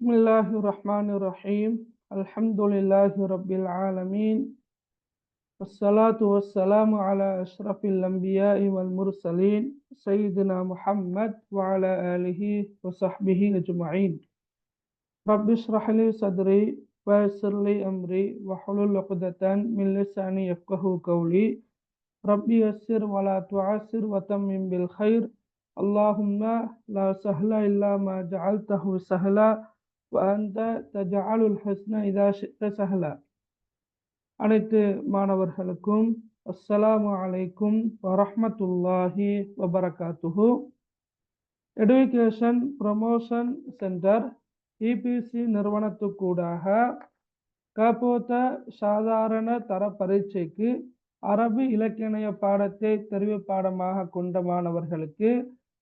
بسم الله الرحمن الرحيم الحمد لله رب العالمين والصلاة والسلام على أشرف الأنبياء والمرسلين سيدنا محمد وعلى آله وصحبه أجمعين رب اشرح لي صدري ويسر لي أمري واحلل عقدة من لساني يفقهوا قولي ربي يسر ولا تعسر وتمم بالخير اللهم لا سهل إلا ما جعلته سهلا وأنت تجعل الحسن إذا شئت سهلا. அனைத்து மாணவர்களுக்கும் அஸ்ஸலாமு அலைக்கும் வரஹ்மத்துல்லாஹி வபரகாத்துஹு. எடுகேஷன் ப்ரமோஷன் சென்டர் இபிசி நிறுவனத்துக்கூடாக கபோத்த சாதாரண தர பரீட்சைக்கு அரபு இலக்கிய பாடத்தை தெரிவு பாடமாக கொண்ட மாணவர்களுக்கு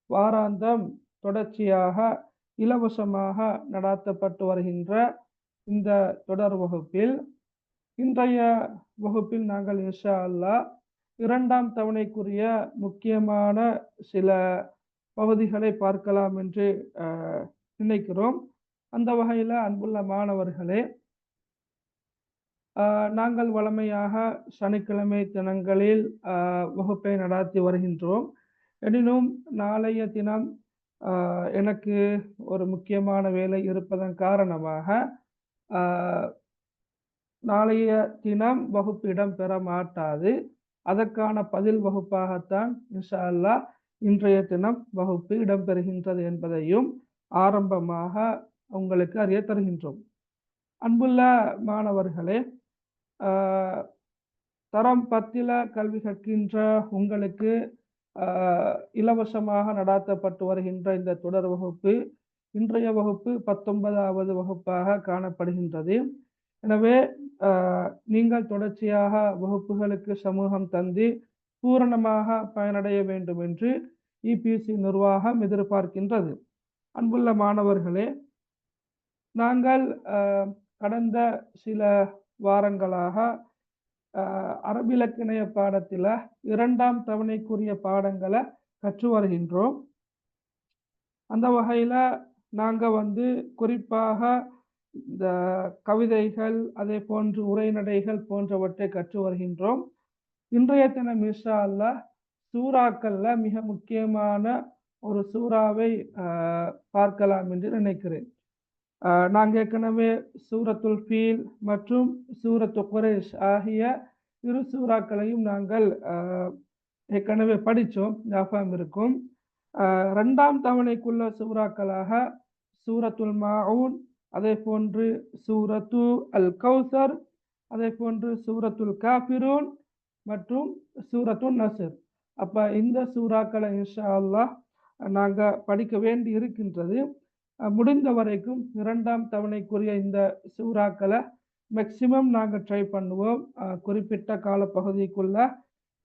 வாராந்தம் தொடர்ச்சியாக இலவசமாக நடாத்தப்பட்டு வருகின்ற இந்த தொடர் வகுப்பில் இன்றைய வகுப்பில் நாங்கள் இன்ஷா அல்லாஹ் இரண்டாம் தவணைக்குரிய முக்கியமான சில பகுதிகளை பார்க்கலாம் என்று நினைக்கிறோம். அந்த வகையில் அன்புள்ள மாணவர்களே, நாங்கள் வழமையாக சனிக்கிழமை தினங்களில் வகுப்பை நடாத்தி வருகின்றோம். எனினும் நாளைய தினம் எனக்கு ஒரு முக்கியமான வேலை இருப்பதன் காரணமாக நாளைய தினம் வகுப்பு இடம்பெற மாட்டாது. அதற்கான பதில் வகுப்பாகத்தான் இன்ஷா அல்லாஹ் இன்றைய தினம் வகுப்பு இடம்பெறுகின்றது என்பதையும் ஆரம்பமாக உங்களுக்கு அறிய தருகின்றோம். அன்புள்ள மாணவர்களே, தரம் 10 கல்வி கற்கின்ற உங்களுக்கு இலவசமாக நடாத்தப்பட்டு வருகின்ற இந்த தொடர் வகுப்பு இன்றைய வகுப்பு 19வது வகுப்பாக காணப்படுகின்றது. எனவே நீங்கள் தொடர்ச்சியாக வகுப்புகளுக்கு சமூகம் தந்து பூரணமாக பயனடைய வேண்டும் என்று இபிசி நிர்வாகம் எதிர்பார்க்கின்றது. அன்புள்ள மாணவர்களே, நாங்கள் கடந்த சில வாரங்களாக அரபிலக்கிய பாடத்தில் இரண்டாம் தவணைக்குரிய பாடங்களை கற்று வருகின்றோம். அந்த வகையில் நாங்கள் குறிப்பாக இந்த கவிதைகள் அதே போன்று உரைநடைகள் போன்றவற்றை கற்று வருகின்றோம். இன்றைய தினம் இன்ஷா அல்லாஹ் சூறாக்கள்ல மிக முக்கியமான ஒரு சூறாவை பார்க்கலாம் என்று நினைக்கிறேன். நாங்கள் ஏற்கனவே சூரத்துல் ஃபீல் மற்றும் சூரத்து குரேஷ் ஆகிய இரு சூறாக்களையும் நாங்கள் ஏற்கனவே படித்தோம், ஞாபகம் இருக்கும். இரண்டாம் தவணைக்குள்ள சூறாக்களாக சூரத்துல் மாஊன், அதே போன்று சூரத்து அல் கௌசர், அதே போன்று சூரத்துல் காஃபிரூன் மற்றும் சூரத்து நஸ்ர். அப்போ இந்த சூறாக்களை இன்ஷா அல்லாஹ் நாங்கள் படிக்க வேண்டி இருக்கின்றது. முடிந்த வரைக்கும் இரண்டாம் தவணைக்குரிய இந்த சூறாக்களை மேக்சிமம் நாங்கள் ட்ரை பண்ணுவோம். குறிப்பிட்ட காலப்பகுதிக்குள்ள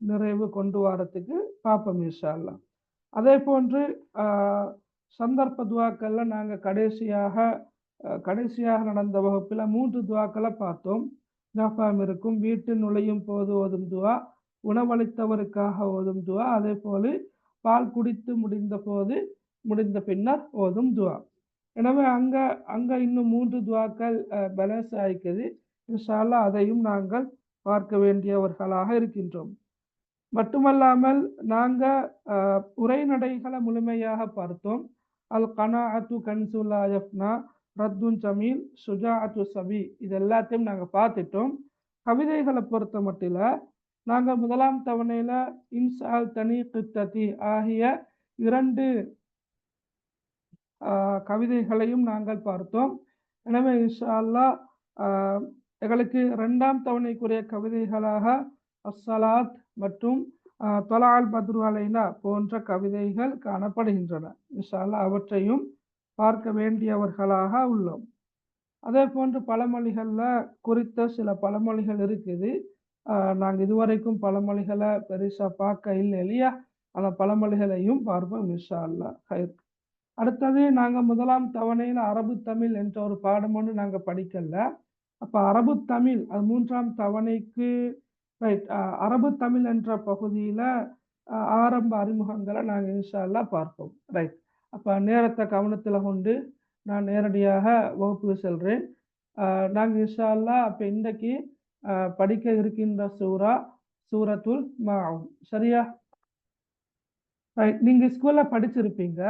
நிறைவு கொண்டு வரத்துக்கு பார்ப்போம் இன்ஷா அல்லாஹ். அதே போன்று சந்தர்ப்ப துவாக்கள்ல நாங்கள் கடைசியாக நடந்த வகுப்பில் 3 துவாக்களை பார்த்தோம், ஞாபகம் இருக்கும். வீட்டு நுழையும் போது ஓதும் துவா, உணவளித்தவருக்காக ஓதும் துவா, அதே போல பால் குடித்து முடிந்த பின்னர் ஓதும் துவா. எனவே அங்கே இன்னும் 3 துவாக்கள் பேலன்ஸ் ஆகிக்குது. இன்ஷா அல்லாஹ் அதையும் நாங்கள் பார்க்க வேண்டியவர்களாக இருக்கின்றோம். மட்டுமல்லாமல் நாங்கள் உரைநடைகளை முழுமையாக பார்த்தோம். அல் கனாஅத்து கன்சுல் லா யஃப்னா, ரத்துன் ஜமீல், சுஜாஅத்து சபி, இது எல்லாத்தையும் நாங்கள் பார்த்துட்டோம். கவிதைகளை பொறுத்த மட்டில் நாங்கள் முதலாம் தவணையில் இன்சால் தனி கித்ததி ஆகிய 2 கவிதைகளையும் நாங்கள் பார்த்தோம். எனவே இன்ஷா அல்லாஹ் எங்களுக்கு இரண்டாம் தவணைக்குரிய கவிதைகளாக அஸ்ஸலாத் மற்றும் தொலால் பத்ரு அலைனா போன்ற கவிதைகள் காணப்படுகின்றன. இன்ஷா அல்லாஹ் அவற்றையும் பார்க்க வேண்டியவர்களாக உள்ளோம். அதே போன்று பழமொழிகளில் குறித்த சில பழமொழிகள் இருக்குது. நாங்கள் இதுவரைக்கும் பழமொழிகளை பெருசாக பார்க்க இல்லை இல்லையா? அந்த பழமொழிகளையும் பார்ப்போம் இன்ஷா அல்லாஹ். ஹைர். அடுத்தது நாங்கள் முதலாம் தவணையில் அரபு தமிழ் என்ற ஒரு பாடம் ஒன்று நாங்கள் படிக்கல. அப்போ அரபு தமிழ் அது 3ஆம் தவணைக்கு ரைட். அரபு தமிழ் என்ற பகுதியில் ஆரம்ப அறிமுகங்களை நாங்கள் இன்ஷா அல்லாஹ் பார்ப்போம். ரைட். அப்போ நேரத்தை கவனத்தில் கொண்டு நான் நேரடியாக வகுப்புக்கு செல்கிறேன். நாங்கள் இன்ஷா அல்லாஹ் அப்போ இன்றைக்கு படிக்க இருக்கின்ற சூரத்துல் மாஊன். சரியா? ரைட். நீங்கள் ஸ்கூலில் படிச்சிருப்பீங்க.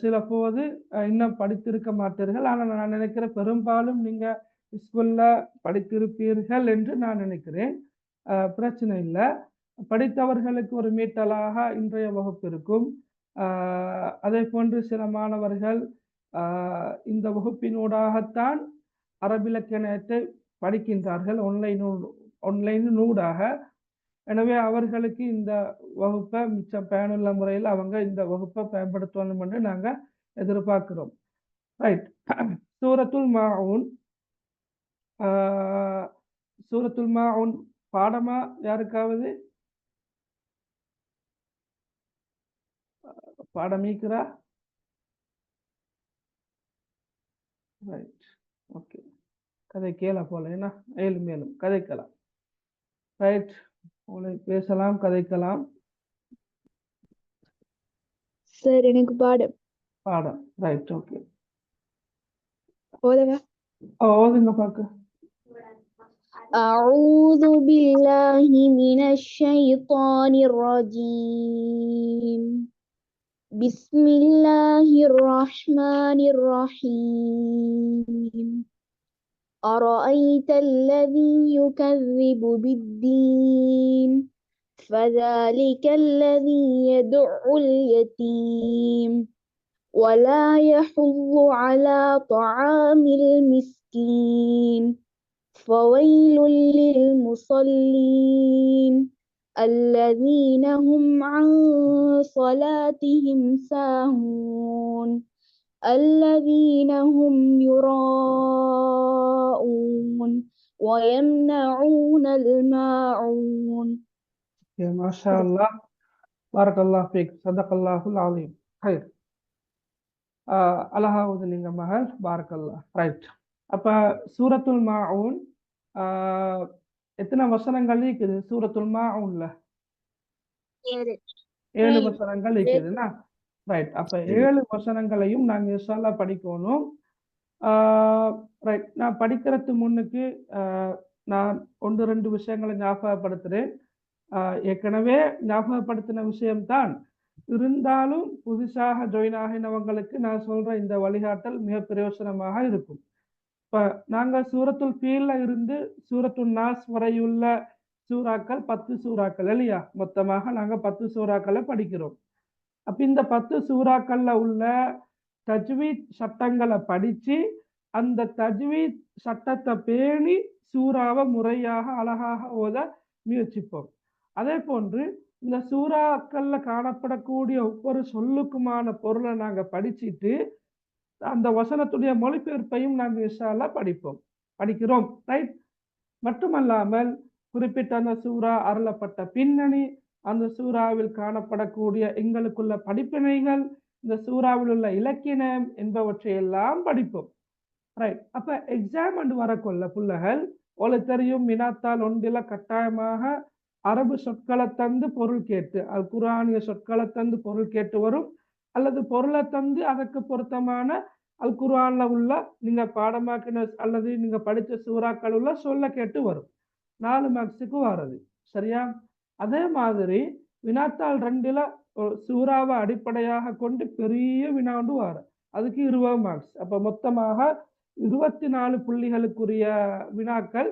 சில போது இன்னும் படித்திருக்க மாட்டீர்கள். ஆனால் நான் நினைக்கிறேன் பெரும்பாலும் நீங்கள் ஸ்கூலில் படித்திருப்பீர்கள் என்று நான் நினைக்கிறேன். பிரச்சனை இல்லை. படித்தவர்களுக்கு ஒரு மீட்டலாக இன்றைய வகுப்பு இருக்கும். அதே போன்று சில மாணவர்கள் இந்த வகுப்பினூடாகத்தான் அரபிலக்கணத்தை படிக்கின்றார்கள் ஆன்லைனூடாக. எனவே அவர்களுக்கு இந்த வகுப்பை மிச்சம் பயனுள்ள முறையில் அவங்க இந்த வகுப்பை பயன்படுத்தணும் என்று நாங்கள் எதிர்பார்க்கிறோம். ரைட். சூரத்துல் மாஊன். சூரத்துல் மாஊன் பாடமா யாருக்காவது பாடமீக்கிறா? ரைட். ஓகே. கதை கேள போல ஏன்னா மேலும் மேலும் கதைக்கலாம். ரைட். உங்களை பேசலாம், கதைக்கலாம். சார் எனக்கு பாடம். ரைட். ஓகே. ஓதுங்க. ஓதுங்க பார்க்க. أعوذ بالله من الشيطان الرجيم. بسم الله الرحمن الرحيم. أرأيت الذي يكذب بالدين فذلك الذي يدع اليتيم ولا يحض على طعام المسكين فويل للمصلين الذين هم عن صلاتهم ساهون الذين هم يراءون ويمنعون الماعون. ما شاء الله. بارك الله فيك. صدق الله العظيم. خير. அழகாவது நீங்க மகள். பாரக்கல்லா. ரைட். அப்ப சூரத்துல் மாஊன் எத்தனை வசனங்கள் இருக்குது? சூரத்துல் மாஊன்ல 7 வசனங்கள் இருக்குதுன்னா ரைட். அப்ப 7 வசனங்களையும் நாங்க இன்ஷா அல்லாஹ் படிக்கணும். ரைட். நான் படிக்கிறதுக்கு முன்னுக்கு நான் 1-2 விஷயங்களை ஞாபகப்படுத்துறேன். ஏற்கனவே ஞாபகப்படுத்தின விஷயம்தான் இருந்தாலும் புதுசாக ஜாயின் ஆகினவங்களுக்கு நான் சொல்ற இந்த வழிகாட்டல் மிக பிரயோசனமாக இருக்கும். இப்ப நாங்க சூரத்துல் ஃபீல்ல இருந்து சூரத்துல் நாஸ் வரையுள்ள சூறாக்கள் 10 சூறாக்கள் இல்லையா? மொத்தமாக நாங்க 10 சூறாக்களை படிக்கிறோம். அப்ப இந்த 10 சூறாக்கள்ல உள்ள தஜ்வீத் சட்டங்களை படிச்சு அந்த தஜ்வீத் சட்டத்தை பேணி சூறாவை முறையாக அழகாக ஓத முயற்சிப்போம். அதே போன்று இந்த சூறாக்கள்ல காணப்படக்கூடிய ஒவ்வொரு சொல்லுக்குமான பொருளை நாங்க படிச்சுட்டு அந்த வசனத்துடைய மொழிபெயர்ப்பையும் நாங்கள் இன்ஷா அல்லாஹ் படிக்கிறோம். ரைட். மட்டுமல்லாமல் குறிப்பிட்ட அந்த சூறா அருளப்பட்ட பின்னணி, அந்த சூறாவில் காணப்படக்கூடிய எங்களுக்குள்ள படிப்பினைகள், இந்த சூறாவில் உள்ள இலக்கியம் என்பவற்றையெல்லாம் படிப்போம். ரைட். அப்ப எக்ஸாம் அண்டு வரக்கொள்ள பிள்ளைகள் உங்களுக்கு தெரியும், வினாத்தாள் ஒன்றில கட்டாயமாக அரபு சொற்களை தந்து பொருள் கேட்டு, அல் குர்ஆனிய சொற்களை தந்து பொருள் கேட்டு வரும். அல்லது பொருளை தந்து அதற்கு பொருத்தமான அல் குர்ஆன்ல உள்ள நீங்க பாடமாக்கின அல்லது நீங்க படித்த சூறாக்கள் உள்ள சொல்ல கேட்டு வரும். 4 மார்க்ஸுக்கு வர்றது. சரியா? அதே மாதிரி வினாத்தாள் 2ல சூறாவை அடிப்படையாக கொண்டு பெரிய வினா ஒன்று வர, அதுக்கு 20 மார்க்ஸ். அப்ப மொத்தமாக 24 புள்ளிகளுக்குரிய வினாக்கள்.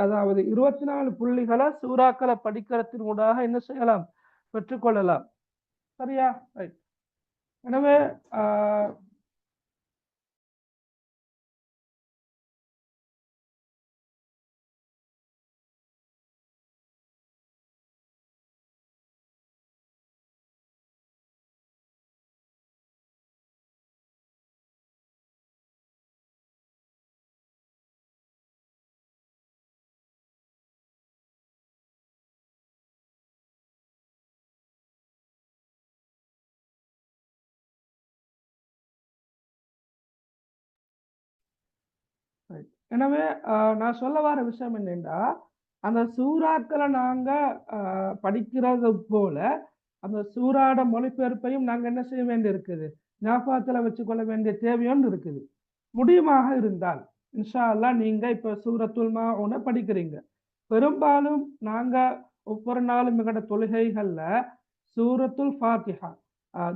அதாவது 24 புள்ளிகளை சூறாக்களை படிக்கிறதின் ஊடாக என்ன செய்யலாம்? பெற்றுக்கொள்ளலாம். சரியா? ரைட். எனவே எனவே நான் சொல்ல வர விஷயம் என்னென்னா, அந்த சூறாக்களை நாங்க படிக்கிறது போல அந்த சூறாட மொழிபெயர்ப்பையும் நாங்க என்ன செய்ய வேண்டி இருக்குது? ஞாபகத்துல வச்சுக்கொள்ள வேண்டிய தேவையொன்று இருக்குது. முடியுமாக இருந்தால் இன்ஷா அல்லாஹ் நீங்க இப்ப சூரத்துல் மாஊன படிக்கிறீங்க. பெரும்பாலும் நாங்க ஒவ்வொரு நாளும் எங்களோட தொழுகைகள்ல சூரத்துல் ஃபாத்திஹா,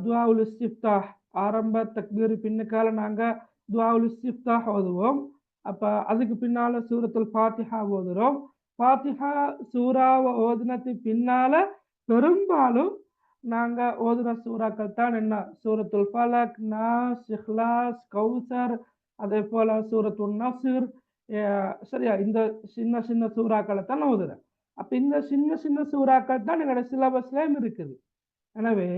துஆஉல் இஸ்திஃப்தாஹ், ஆரம்ப தக்பீர் பின்னுக்கால நாங்க துஆஉல் இஸ்திஃப்தாஹ் ஓதுவோம். அப்ப அதுக்கு பின்னால சூரத்துல் ஃபாத்திஹா ஓதுறோம். ஃபாத்திஹா சூறாவை ஓதுனது பின்னால பெரும்பாலும் நாங்க ஓதுற சூறாக்கள் தான் என்ன, சூரத்துல் ஃபலக், நாஸ், இஹ்லாஸ், கௌசர், அதே போல சூரத்துல் நஸ்ர். சரியா, இந்த சின்ன சின்ன சூறாக்களை தான் ஓதுறேன். அப்ப இந்த சின்ன சின்ன சூறாக்கள் தான் எங்களோட சிலபஸ்லயும் இருக்குது. எனவே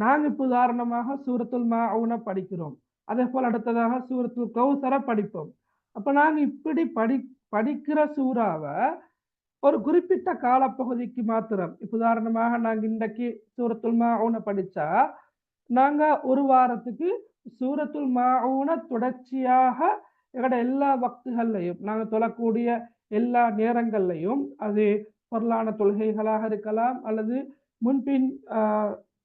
நாங்க இப்ப உதாரணமாக சூரத்துல் மாஊன படிக்கிறோம். அதே போல அடுத்ததாக சூரத்துல் கௌசர படிப்போம். அப்ப நாங்க இப்படி படிக்கிற சூறாவை ஒரு குறிப்பிட்ட காலப்பகுதிக்கு மாத்திரம், இப்ப உதாரணமாக நாங்க இன்றைக்கு சூரத்துல் மாஊன படிச்சா நாங்க ஒரு வாரத்துக்கு சூரத்துல் மாஊன தொடர்ச்சியாக எங்களோட எல்லா வக்துகள்லையும் நாங்க தொழக்கூடிய எல்லா நேரங்கள்லையும், அது பொருளான தொழுகைகளாக இருக்கலாம் அல்லது முன்பின்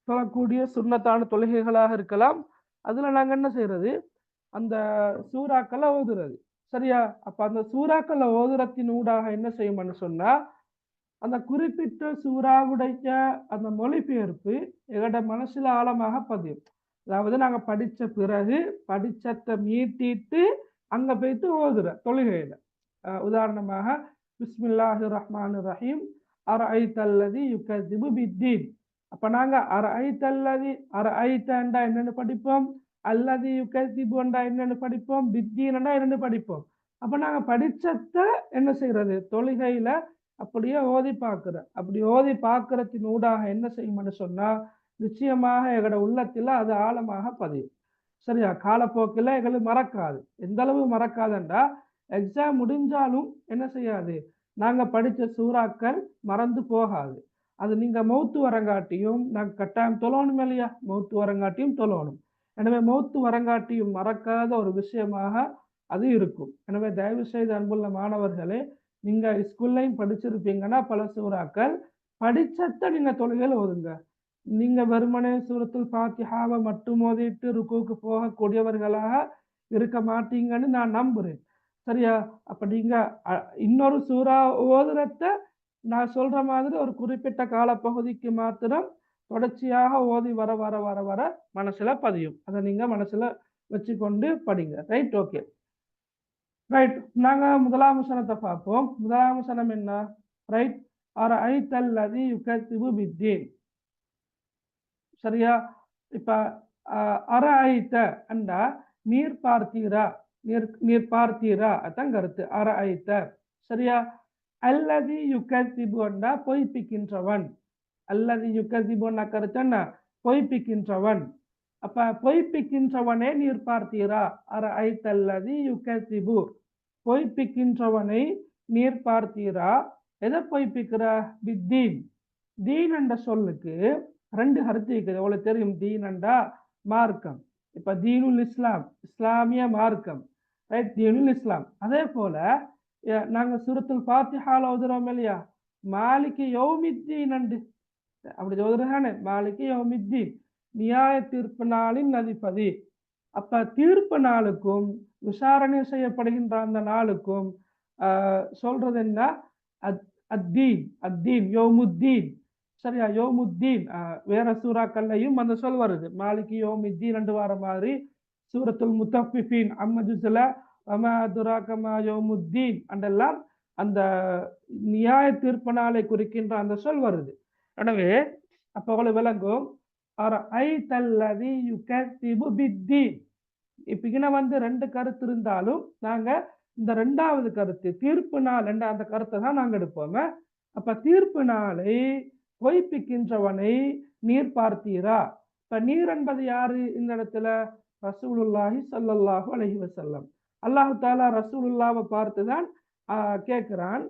தொழக்கூடிய சுன்னத்தான தொழுகைகளாக இருக்கலாம், அதுல நாங்க என்ன செய்யறது, அந்த சூறாக்களை ஓதுறது. சரியா, அப்ப அந்த சூறாக்களை ஓதுறத்தின் ஊடாக என்ன செய்யும்னு சொன்னா, அந்த குறிப்பிட்ட சூறாவுடைய அந்த மொழிபெயர்ப்பு எங்களோட மனசுல ஆழமாக பதியும். அதாவது நாங்க படிச்ச பிறகு படிச்சத்தை மீட்டிட்டு அங்க போயிட்டு ஓதுற தொழுகையில. உதாரணமாக பிஸ்மில்லாஹிர் ரஹ்மானிர் ரஹீம் அரஐத்தல்லதி யுகஸிபு பித்தீன். அப்ப நாங்க அரஐத்தண்டா என்னன்னு படிப்போம், அல்லதி யுகஸிபுண்டா என்னன்னு படிப்போம், பித்தீன்டா என்னன்னு படிப்போம். அப்ப நாங்க படிச்சத்தை என்ன செய்யறது, தொழுகையில அப்படியே ஓதி பார்க்கிற. அப்படி ஓதி பார்க்கறத்தின் ஊடாக என்ன செய்யும்னு சொன்னா, நிச்சயமாக எங்களோட உள்ளத்துல அது ஆழமாக பதியும். சரியா, காலப்போக்கில் எங்களுக்கு மறக்காது. எந்த அளவு மறக்காதுண்டா, எக்ஸாம் முடிஞ்சாலும் என்ன செய்யாது, நாங்க படிச்ச சூறாக்கள் மறந்து போகாது. அது நீங்க மௌத்து வரங்காட்டியும் நாங்க கட்டாயம் தொழணும் இல்லையா, மௌத்து வரங்காட்டியும் தொழணும். எனவே மௌத்து வரங்காட்டியும் மறக்காத ஒரு விஷயமாக அது இருக்கும். எனவே தயவு செய்து அன்புள்ள மாணவர்களே, நீங்க ஸ்கூல்லையும் படிச்சிருப்பீங்கன்னா பல சூறாக்கள் படிச்சத்தை நீங்க தொழுகையில் ஓதுங்க. நீங்க வெறுமனே சூரத்துல் ஃபாத்திஹாவை மட்டும் ஓதிட்டு ருக்குக்கு போகக்கூடியவர்களாக இருக்க மாட்டீங்கன்னு நான் நம்புறேன். சரியா, அப்ப நீங்க இன்னொரு சூறா ஓதுறத நான் சொல்ற மாதிரி ஒரு குறிப்பிட்ட காலப்பகுதிக்கு மாத்திரம் தொடர்ச்சியாக ஓதி வர வர வர வர மனசுல பதியும். அதை நீங்க மனசுல வச்சுக்கொண்டு படிங்க. Right, okay, right. நாங்க முதலாம் வசனத்தை பார்ப்போம். முதலாம் வசனம் என்ன? ரைட், அரஐத்தல்லதி யுகஸிபு பித்தீன். சரியா, இப்ப அரஐத்த அண்டா நீர் பார்த்தீரா, நீர் பார்த்தீரா, அதான் கருத்து அரஐத்த. சரியா, அல்லதி யுகஸிபு அண்டா பொய்ப்பிக்கின்றவன். அல்லது யுகஸிபுன்னா கருத்து என்ன, பொய்ப்பிக்கின்றவன். அப்ப பொய்ப்பிக்கின்றவனே நீர் பார்த்தீரா, அரஐத்தல்லதி யுகஸிபு, பொய்ப்பிக்கின்றவனை நீர் பார்த்தீரா. எதை பொய்ப்பிக்கிற? பித்தீன். தீன் என்ற சொல்லுக்கு ரெண்டு கருத்து இருக்குது. உங்களுக்கு தெரியும், தீன் என்றா மார்க்கம். இப்ப தீனுல் இஸ்லாம், இஸ்லாமிய மார்க்கம். ரைட், தீனுல் இஸ்லாம். அதே போல நாங்க சூரத்துல் ஃபாத்திஹால ஓதுறோம் இல்லையா, மாலிகி யௌமித்தீன் என்று அப்படி ஓதுறானே, மாலிகி யௌமித்தீன், நியாய தீர்ப்பு நாளின் அதிபதி. அப்ப தீர்ப்பு நாளுக்கும் விசாரணை செய்யப்படுகின்ற அந்த நாளுக்கும் சொல்றது என்ன, அத்தீன், அத்தீன் யௌமுத்தீன். சரியா, யோமுத்தீன். வேற சூறாக்கள்லையும் அந்த சொல் வருது, மாலிகி யோமுத்தீன் ரெண்டு வார மாதிரி. சூரத்துல் முத்தஃபிஃபீன் அம்மஜுஸ்ல வமா துராகமா யோமுத்தீன் அண்டெல்லாம் அந்த நியாய தீர்ப்பு நாளை குறிக்கின்ற அந்த சொல் வருது. எனவே அப்ப அவளை விளங்கும், அரஐத்தல்லதி யுகஸிபு பித்தீன். இப்ப வந்து ரெண்டு கருத்து இருந்தாலும் நாங்க இந்த ரெண்டாவது கருத்து தீர்ப்பு நாள் என்ற அந்த கருத்தை தான் நாங்க எடுப்போமே. அப்ப தீர்ப்பு நாளை பொய்ப்பிக்கின்றவனை நீர் பார்த்தீரா. இப்ப நீர் என்பது யாரு இந்த இடத்துல? ரசூலுல்லாஹி ஸல்லல்லாஹு அலைஹி வஸல்லம். அல்லாஹு தாலா ரசூலுல்லாவை பார்த்துதான் கேட்கிறான்,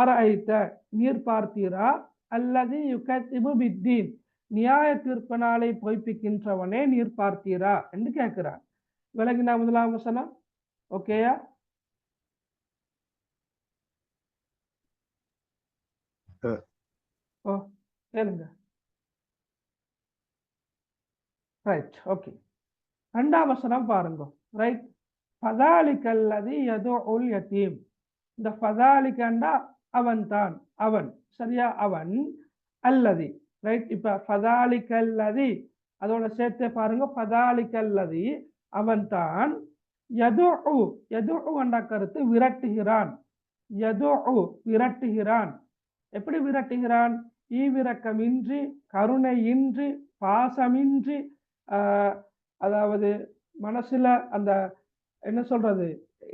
அரஐத்த நீர் பார்த்தீரா, அல்லது யுகஸிபு பித்தீன் நியாய தீர்ப்பு நாளை பொய்ப்பிக்கின்றவனே நீர் பார்த்தீரா என்று கேட்கிறான். விளங்கினா முதலாம் வசனம்? ஓகேயா? ஓ, கேளுங்க. Right, okay. ரெண்டாம் வசனம் பாருங்க. ரைட், ஃபதாலிகல்லதி யதுஉல் யதீம். இந்த ஃபதாலிகண்டா அவன் தான், அவன், சரியா, அவன், அல்லதி. ரைட், இப்ப ஃபதாலிகல்லதி அதோட சேர்த்து பாருங்க, ஃபதாலிகல்லதி அவன் தான், யதுஉ யதுஉ என்ற கருத்து விரட்டுகிறான், யதுஉ விரட்டுகிறான். எப்படி விரட்டுகிறான்? ஈவிரக்கமின்றி, கருணையின்றி, பாசமின்றி, அதாவது மனசுல அந்த என்ன சொல்றது,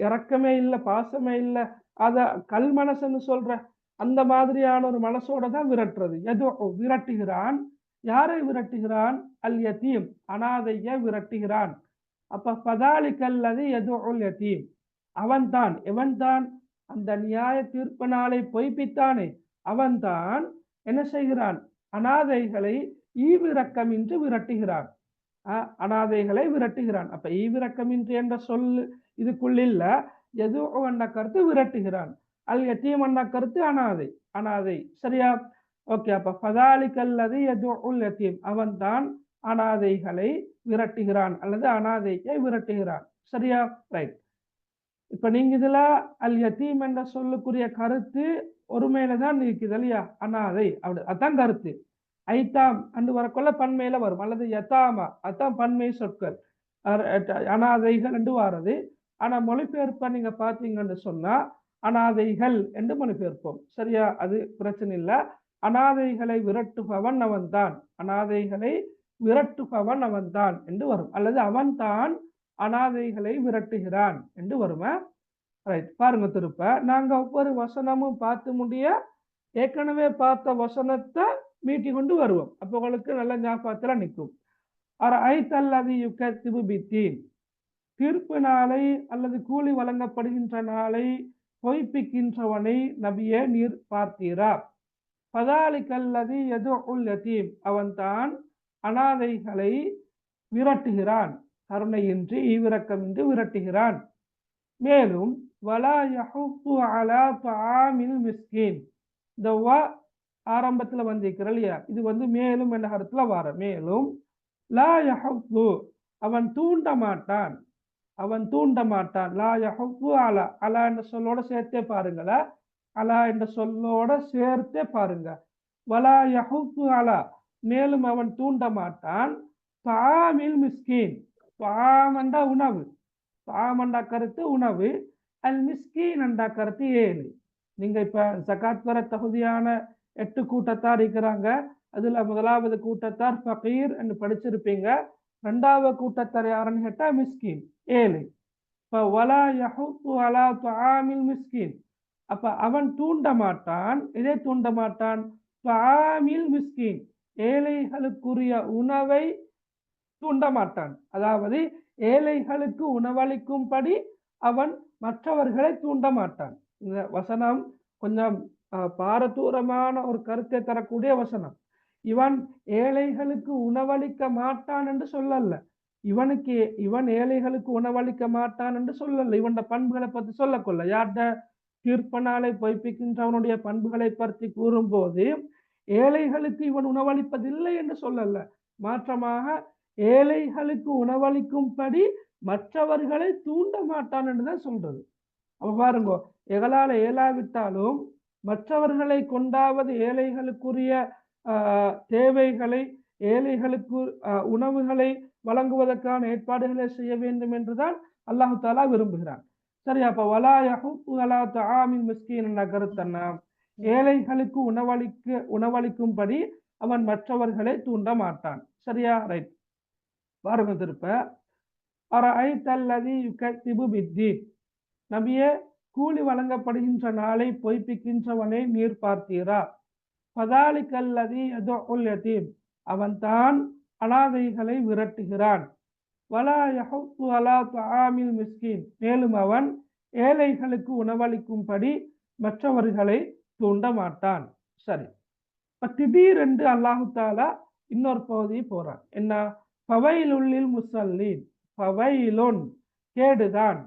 இரக்கமே இல்லை, பாசமே இல்லை, அத கல் மனசுன்னு சொல்ற அந்த மாதிரியான ஒரு மனசோட தான் விரட்டுறது. யதுஉ விரட்டுகிறான். யாரை விரட்டுகிறான்? அல் யதீம் அனாதைய விரட்டுகிறான். அப்ப ஃபதாலிகல்லதி யதுஉல் யதீம் அவன் தான், எவன் தான்? அந்த நியாய தீர்ப்பு நாளை பொய்ப்பித்தானே அவன்தான் என்ன செய்கிறான்? அனாதைகளை ஈவிரக்கமின்றி விரட்டுகிறான். அனாதைகளை விரட்டுகிறான். அப்ப ஈவிரக்கமின்றி என்ற சொல் இதுக்குள்ளில்ல. யதுஉ என்ற கருத்து விரட்டுகிறான், அல் யதீம் என்ற கருத்து அனாதை, அனாதை, சரியா? ஓகே, அப்ப ஃபதாலிகல்லதி யதுஉல் யதீம் அவன் தான் அனாதைகளை விரட்டுகிறான் அல்லது அனாதையை விரட்டுகிறான், சரியா? ரைட். இப்ப நீங்க இதுல அல் யதீம் என்ற சொல்லுக்குரிய கருத்து ஒருமையில தான் இருக்குது இல்லையா? அனாதை, அப்படி அதான் கருத்து. ஐத்தாம் அன்று வரக்குள்ள பன்மையில வரும், அல்லது யதாமா அதான் பன்மை சொற்கள், அனாதைகள் என்று வாரது. ஆனா மொழிபெயர்ப்ப நீங்க பாத்தீங்கன்னு சொன்னா அனாதைகள் என்று மொழிபெயர்ப்போம், சரியா? அது பிரச்சனை இல்லை. அனாதைகளை விரட்டுபவன் அவன் தான், அனாதைகளை விரட்டுபவன் அவன் தான் என்று வரும், அல்லது அவன் தான் அனாதைகளை விரட்டுகிறான் என்று வருமா? ரைட், பாருங்க திருப்ப நாங்க ஒவ்வொரு வசனமும் பார்த்து முடிய ஏற்கனவே பார்த்த வசனத்தை மீட்டி கொண்டு வருவோம். அப்போ உங்களுக்கு நல்ல ஞாபகத்துல நிற்கும். ஐத்தல்லதி யுகத்திபு பித்தீன், தீர்ப்பு நாளை அல்லது கூலி வழங்கப்படுகின்ற நாளை பொய்ப்பிக்கின்றவனை நபியே நீர் பார்த்தீரா? ஃபதாலிகல்லதி யதுஉல் யதீம் அவன் தான் அனாதைகளை விரட்டுகிறான், கருணையின்றி ஈவிரக்கமின்றி விரட்டுகிறான். மேலும் வலா யஹுத்து அலா தஆமில் மிஸ்கீன், இந்த வ ஆரம்பத்துல வந்திருக்கிற இல்லையா, இது மேலும் என்ற கருத்துல வர. மேலும் லா யஹுத்து அவன் தூண்ட மாட்டான், அவன் தூண்ட மாட்டான். லா யஹுத்து அலா, அலா என்ற சொல்லோட சேர்த்தே பாருங்களா, அலா என்ற சொல்லோட சேர்த்தே பாருங்க. வலா யஹுத்து அலா மேலும் அவன் தூண்ட மாட்டான் தஆமில் மிஸ்கீன், தஆம் என்ற உணவு, தஆம் என்ற கருத்து உணவு, அல் மிஸ்கீன் என்ற கருத்து ஏழை. நீங்க இப்ப ஜகாத் வர தகுதியான 8 கூட்டத்தார் இருக்கிறாங்க. அதுல முதலாவது கூட்டத்தார் ஃபகீர் என்று படிச்சிருப்பீங்க. ரெண்டாவது கூட்டத்தார் யாருன்னு கேட்டா மிஸ்கீன், ஏழை. இப்ப வலா யஹுத்து அலா தஆமில் மிஸ்கீன், அப்ப அவன் தூண்ட மாட்டான், எதை தூண்ட மாட்டான்? தஆமில் மிஸ்கீன் ஏழைகளுக்குரிய உணவை தூண்ட மாட்டான். அதாவது ஏழைகளுக்கு உணவளிக்கும்படி அவன் மற்றவர்களை தூண்ட மாட்டான். இந்த வசனம் கொஞ்சம் பாரதூரமான ஒரு கருத்தை தரக்கூடிய வசனம். இவன் ஏழைகளுக்கு உணவளிக்க மாட்டான் என்று சொல்லல, இவன் ஏழைகளுக்கு உணவளிக்க மாட்டான் என்று சொல்லல, இவன் பண்புகளை பற்றி சொல்லக்கொள்ள. யார்ட தீர்ப்பனாலை பொய்ப்பிக்கின்றவனுடைய பண்புகளை பற்றி கூறும்போது ஏழைகளுக்கு இவன் உணவளிப்பதில்லை என்று சொல்லல, மாற்றமாக ஏழைகளுக்கு உணவளிக்கும்படி மற்றவர்களை தூண்ட மாட்டான் என்றுதான் சொல்றது. அப்ப பாருங்க, எகளால் ஏலாவிட்டாலும் மற்றவர்களை கொண்டாவது ஏழைகளுக்குரிய தேவைகளை, ஏழைகளுக்கு உணவுகளை வழங்குவதற்கான ஏற்பாடுகளை செய்ய வேண்டும் என்றுதான் அல்லாஹு தாலா விரும்புகிறான். சரி, அப்ப வலா யஹுத்து அலா தஆமில் மிஸ்கீன் என்ற கருத்தன்னா ஏழைகளுக்கு உணவளிக்கும்படி அவன் மற்றவர்களை தூண்ட மாட்டான், சரியா? ரைட், பாருங்க திருப்ப அரஐத்தல்லதி யுகத்திபு பித்தீன், நபியே கூலி வழங்கப்படுகின்ற நாளை பொய்ப்பிக்கின்றவனை நீர் பார்த்தீரா? ஃபதாலிகல்லதி யதுஉல் யதீம் அவன் தான் அனாதைகளை விரட்டுகிறான். வலா யஹுத்து அலா தஆமில் மிஸ்கீன் மேலும் அவன் ஏழைகளுக்கு உணவளிக்கும்படி மற்றவர்களை தூண்ட மாட்டான். சரி, இப்ப திடீரென்று அல்லாஹு தாலா இன்னொரு பகுதியை போறான். என்ன? ஃபவைலுல் முஸல்லீன், ஃபவைலுன் கேடுதான்,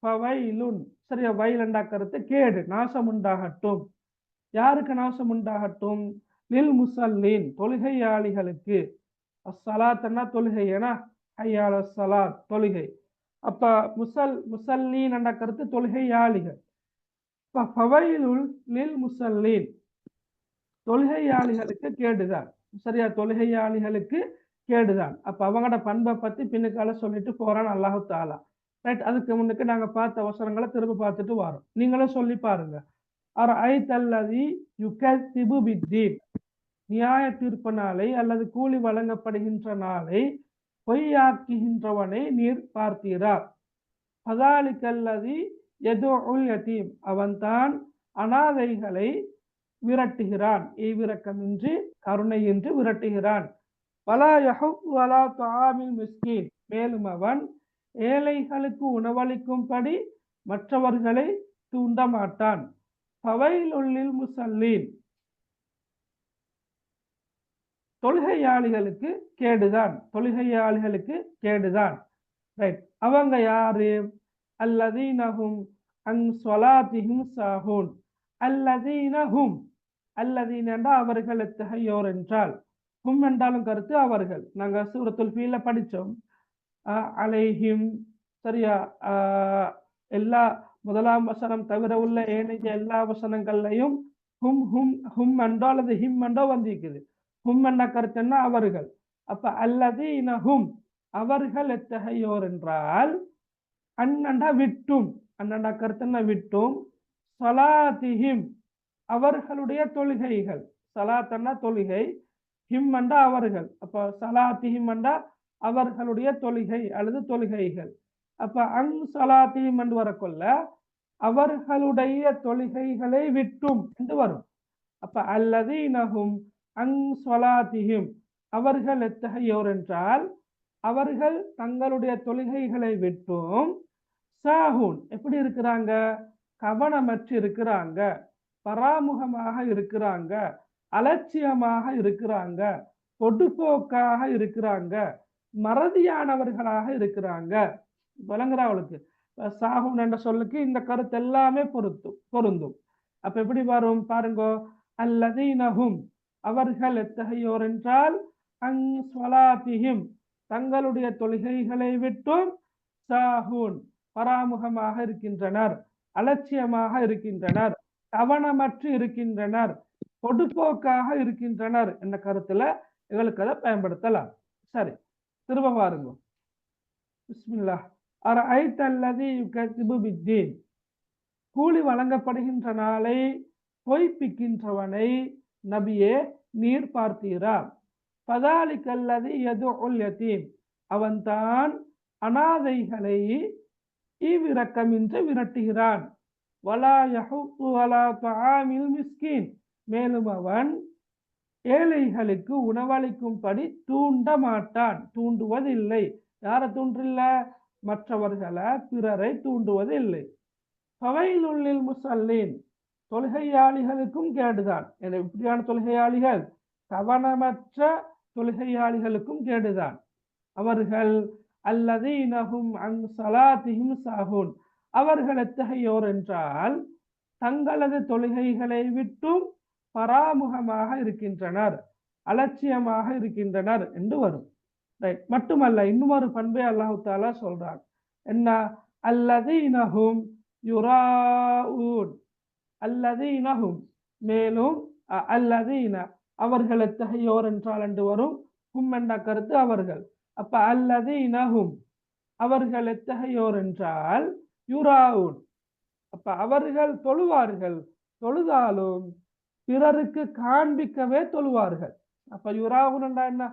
ஃபவைலுன், சரியா? வயல் என்ற கருத்து கேடு, நாசம் உண்டாகட்டும். யாருக்கு நாசம் உண்டாகட்டும்? லில் முஸல்லீன் தொழுகையாளிகளுக்கு. அஸ்ஸலாத்துன்னா தொழுகை, ஏன்னா ஹய்யா அலஸ் ஸலாத் தொழுகை. அப்ப முசல்லீன் என்ற கருத்து தொழுகையாளிகள். ஃபவைலுல் லில் முசல்லீன் தொழுகையாளிகளுக்கு கேடுதான். சரியா, தொழுகையாளிகளுக்கு கேடுதான். அப்ப அவங்களோட பண்பை பத்தி பின்னுக்கால சொல்லிட்டு போறான் அல்லாஹு தாலா. ரைட், அதுக்கு முன்னுக்கு நாங்க பார்த்த அவசரங்களை திரும்ப பார்த்துட்டு வரோம். நீங்களும் சொல்லி பாருங்க. அரஐத்தல்லதி யுகஸிபு பித்தீன் நியாய தீர்ப்பு நாளை அல்லது கூலி வழங்கப்படுகின்ற நாளை பொய்யாக்குகின்றவனை நீர் பார்த்தீரா? ஃபதாலிகல்லதி யதுஉல் யதீம் அவன்தான் அனாதைகளை விரட்டுகிறான், ஈவிரக்கமின்றி கருணையின்றி விரட்டுகிறான். வலா யஹுத் வலா துஆமில் மிஸ்கீன் மேலும் அவன் ஏழைகளுக்கு உணவளிக்கும்படி மற்றவர்களை தூண்ட மாட்டான். ஃபவைலுல் லில் முஸல்லீன் தொழுகையாளிகளுக்கு கேடுதான், தொழுகையாளிகளுக்கு கேடுதான். ரைட், அவங்க யாரு? அல்லதீனஹும் அன் ஸலாத்திஹிம் சாஹூன். அல்லதீனஹும் அல்லதீன என்றால் அவர்கள் எத்தகையோர் என்றால், ஹும் என்றாலும் கருத்து அவர்கள். நாங்க சூரத்துல் ஃபீல படிச்சோம். அலைஹிம் சரியா, எல்லா முதலாம் வசனம் தவிர உள்ள ஏனைய எல்லா வசனங்கள்லையும் ஹும் ஹும் ஹும் என்றோ அல்லது ஹிம் என்றோ வந்திருக்குது. ஹும் என்ற கருத்து என்ன? அவர்கள். அப்ப அல்லதீனஹும் அவர்கள் எத்தகையோர் என்றால், அண்ணண்டா விட்டும், அண்ணண்டா கருத்து என்ன? விட்டும். ஸலாத்திஹிம் அவர்களுடைய தொழுகைகள், ஸலாத்தன்னா தொழுகை, ஹிம் என்றா அவர்கள். அப்ப ஸலாத்திஹிம் என்றா அவர்களுடைய தொழுகை அல்லது தொழுகைகள். அப்ப அன் ஸலாத்திஹிம் என்று வரக்கொள்ள அவர்களுடைய தொழுகைகளை விட்டும் என்று வரும். அப்ப அல்லதீனஹும் அன் ஸலாத்திஹிம் அவர்கள் எத்தகையோர் என்றால் அவர்கள் தங்களுடைய தொழுகைகளை விட்டும் சாஹூன் எப்படி இருக்கிறாங்க? கவனமற்று இருக்கிறாங்க, பராமுகமாக இருக்கிறாங்க, அலட்சியமாக இருக்கிறாங்க, பொடுப்போக்காக இருக்கிறாங்க, மறதியானவர்களாக இருக்கிறாங்க. விளங்குறா அவளுக்கு? சாஹூன் என்ற சொல்லுக்கு இந்த கருத்து எல்லாமே பொருந்தும். அப்ப எப்படி வரும் பாருங்க. அல்லதீனஹும் அவர்கள் எத்தகையோர் என்றால் அன் ஸலாத்திஹிம் தங்களுடைய தொழுகைகளை விட்டும் சாஹூன் பராமுகமாக இருக்கின்றனர், அலட்சியமாக இருக்கின்றனர், கவனமற்று இருக்கின்றனர், பொடுப்போக்காக இருக்கின்றனர் என்ற கருத்துல எங்களுக்கு அதை பயன்படுத்தலாம். சரி, திரும்ப பாருங்க. பிஸ்மில்லாஹ். அரஐத்தல்லதி யுகஸிபு பித்தீன் கூலி வழங்கப்படுகின்ற நாளை பொய்ப்பிக்கின்றவனை நபியே நீர் பார்த்தீரா? ஃபதாலிகல்லதி யதுஉல் யதீம் அவன்தான் அனாதைகளை ஈவிரக்கமின்றி விரட்டுகிறான். வலா யஹுத்து வலா துஆமில் மிஸ்கீன் மேலும் அவன் ஏழைகளுக்கு உணவளிக்கும்படி தூண்ட மாட்டான், தூண்டுவதில்லை. யாரை தூண்டில்ல? மற்றவர்களை, பிறரை தூண்டுவதில்லை. ஃபவைலுல் லில் முஸல்லீன் தொழுகையாளிகளுக்கும் கேடுதான். இப்படியான தொழுகையாளிகள், கவனமற்ற தொழுகையாளிகளுக்கும் கேடுதான். அவர்கள் அல்லதீனஹும் அன் ஸலாத்திஹிம் சாஹூன் அவர்கள் எத்தகையோர் என்றால் தங்களது தொழுகைகளை விட்டும் பராமுகமாக இருக்கின்றனர், அலட்சியமாக இருக்கின்றனர் என்று வரும். ரைட், மட்டுமல்ல இன்னும் ஒரு பண்பை அல்லாஹு தஆலா சொல்றான். என்ன? அல்லதீனஹும் யுராஊன் அல்லதீனஹும் மேலும் அல்லதீன அவர்கள் எத்தகையோர் என்றால் என்று வரும். ஹும் என்ற கருத்து அவர்கள். அப்ப அல்லதீனஹும் அவர்கள் எத்தகையோர் என்றால் யுராஊன் அப்ப அவர்கள் தொழுவார்கள், தொழுதாலும் பிறருக்கு காண்பிக்கவே தொழுவார்கள். அப்ப யுராவுன் என்றா என்ன?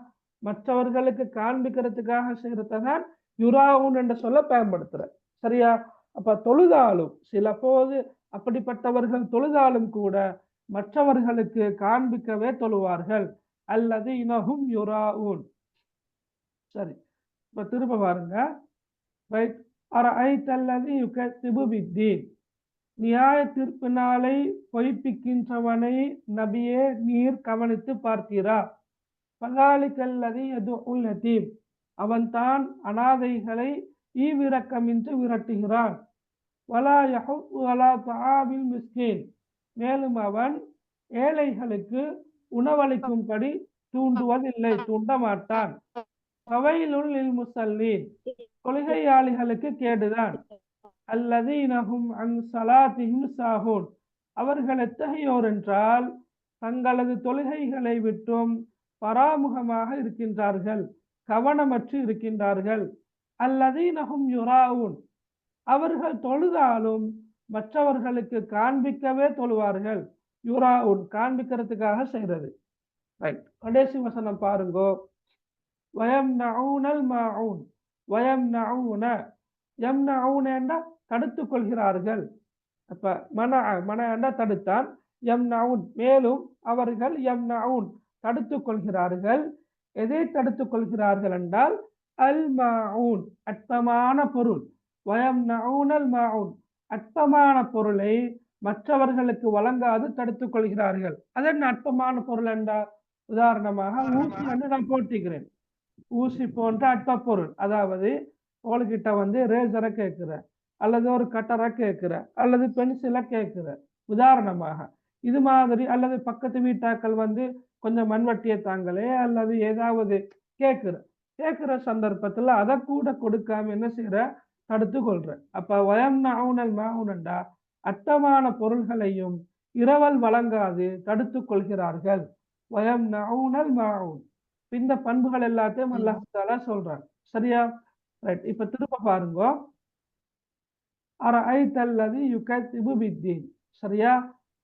மற்றவர்களுக்கு காண்பிக்கிறதுக்காக செய்யறதான் யுராவுன் என்ற சொல்ல பயன்படுத்துற. சரியா? அப்ப தொழுதாலும் சில போது அப்படிப்பட்டவர்கள் தொழுதாலும் கூட மற்றவர்களுக்கு காண்பிக்கவே தொழுவார்கள். அல்லதீனஹும் யுராஊன். சரி, இப்ப திரும்ப பாருங்க. ரைட், அரஐத்தல்லதி யுகஸிபு பித்தீன் நியாய தீர்ப்பு நாளை பொய்ப்பிக்கின்றவனை நபியே நீர் கவனித்து பார்த்தீரா? ஃபதாலிகல்லதி யதுஉல் யதீம் அவன்தான் அனாதைகளை ஈவிரக்கமின்றி விரட்டுகிறான். வலா யஹுத்து வலா துஆமில் மிஸ்கீன் மேலும் அவன் ஏழைகளுக்கு உணவளிக்கும்படி தூண்டுவதில்லை, தூண்ட மாட்டான். ஃபவைலுல் லில் முஸல்லீன் தொழுகையாளிகளுக்கு கேடுதான். அல்லதீனஹும் அன் ஸலாத்திஹிம் சாஹூன் அவர்கள் எத்தகையோர் என்றால் தங்களது தொழுகைகளை விட்டும் பராமுகமாக இருக்கின்றார்கள், கவனமற்று இருக்கின்றார்கள். அல்லதீனஹும் யுராஊன் அவர்கள் தொழுதாலும் மற்றவர்களுக்கு காண்பிக்கவே தொழுவார்கள். யுராஊன் காண்பிக்கிறதுக்காக செய்யறது. ரைட், கடைசி வசனம் பாருங்கோ. வயம்னஊனல் மாஊன் வயம்னஊன யம்னஊன என்றா தடுத்துக் கொள்கிறார்கள். அப்ப மன தடுத்தான், யம்னஊன் மேலும் அவர்கள் யம்னஊன் தடுத்துக் கொள்கிறார்கள். எதை தடுத்துக் கொள்கிறார்கள் என்றால் அல் மாஊன் அற்பமான பொருள். வயம்னஊனல் மாஊன் அற்பமான பொருளை மற்றவர்களுக்கு வழங்காது தடுத்துக் கொள்கிறார்கள். அதன் அற்பமான பொருள் என்றால் உதாரணமாக ஊசி என்று நான் போட்டிக்கிறேன். ஊசி போன்ற அற்ப பொருள், அதாவது உங்ககிட்ட வந்து ரேசரை கேட்கிற அல்லது ஒரு கட்டரை கேட்கிற அல்லது பென்சிலை கேட்கிற உதாரணமாக இது மாதிரி, அல்லது பக்கத்து வீட்டாக்கள் வந்து கொஞ்சம் மண்வட்டியை தாங்களே அல்லது ஏதாவது கேட்கிற சந்தர்ப்பத்துல அதை கூட கொடுக்காம என்ன செய்யற, தடுத்து கொள்ற. அப்ப வயம்னஊனல் மாஊனண்டா அர்த்தமான பொருள்களையும் இரவல் வழங்காது தடுத்து கொள்கிறார்கள். வயம்னஊனல் மாஊன் இந்த பண்புகள் எல்லாத்தையும் அல்லாஹ் தஆலா சொல்றாங்க. சரியா? ரைட், இப்ப திரும்ப பாருங்க. அரஐத்தல்லதி யுகத்திபு பித்தீன். சரியா?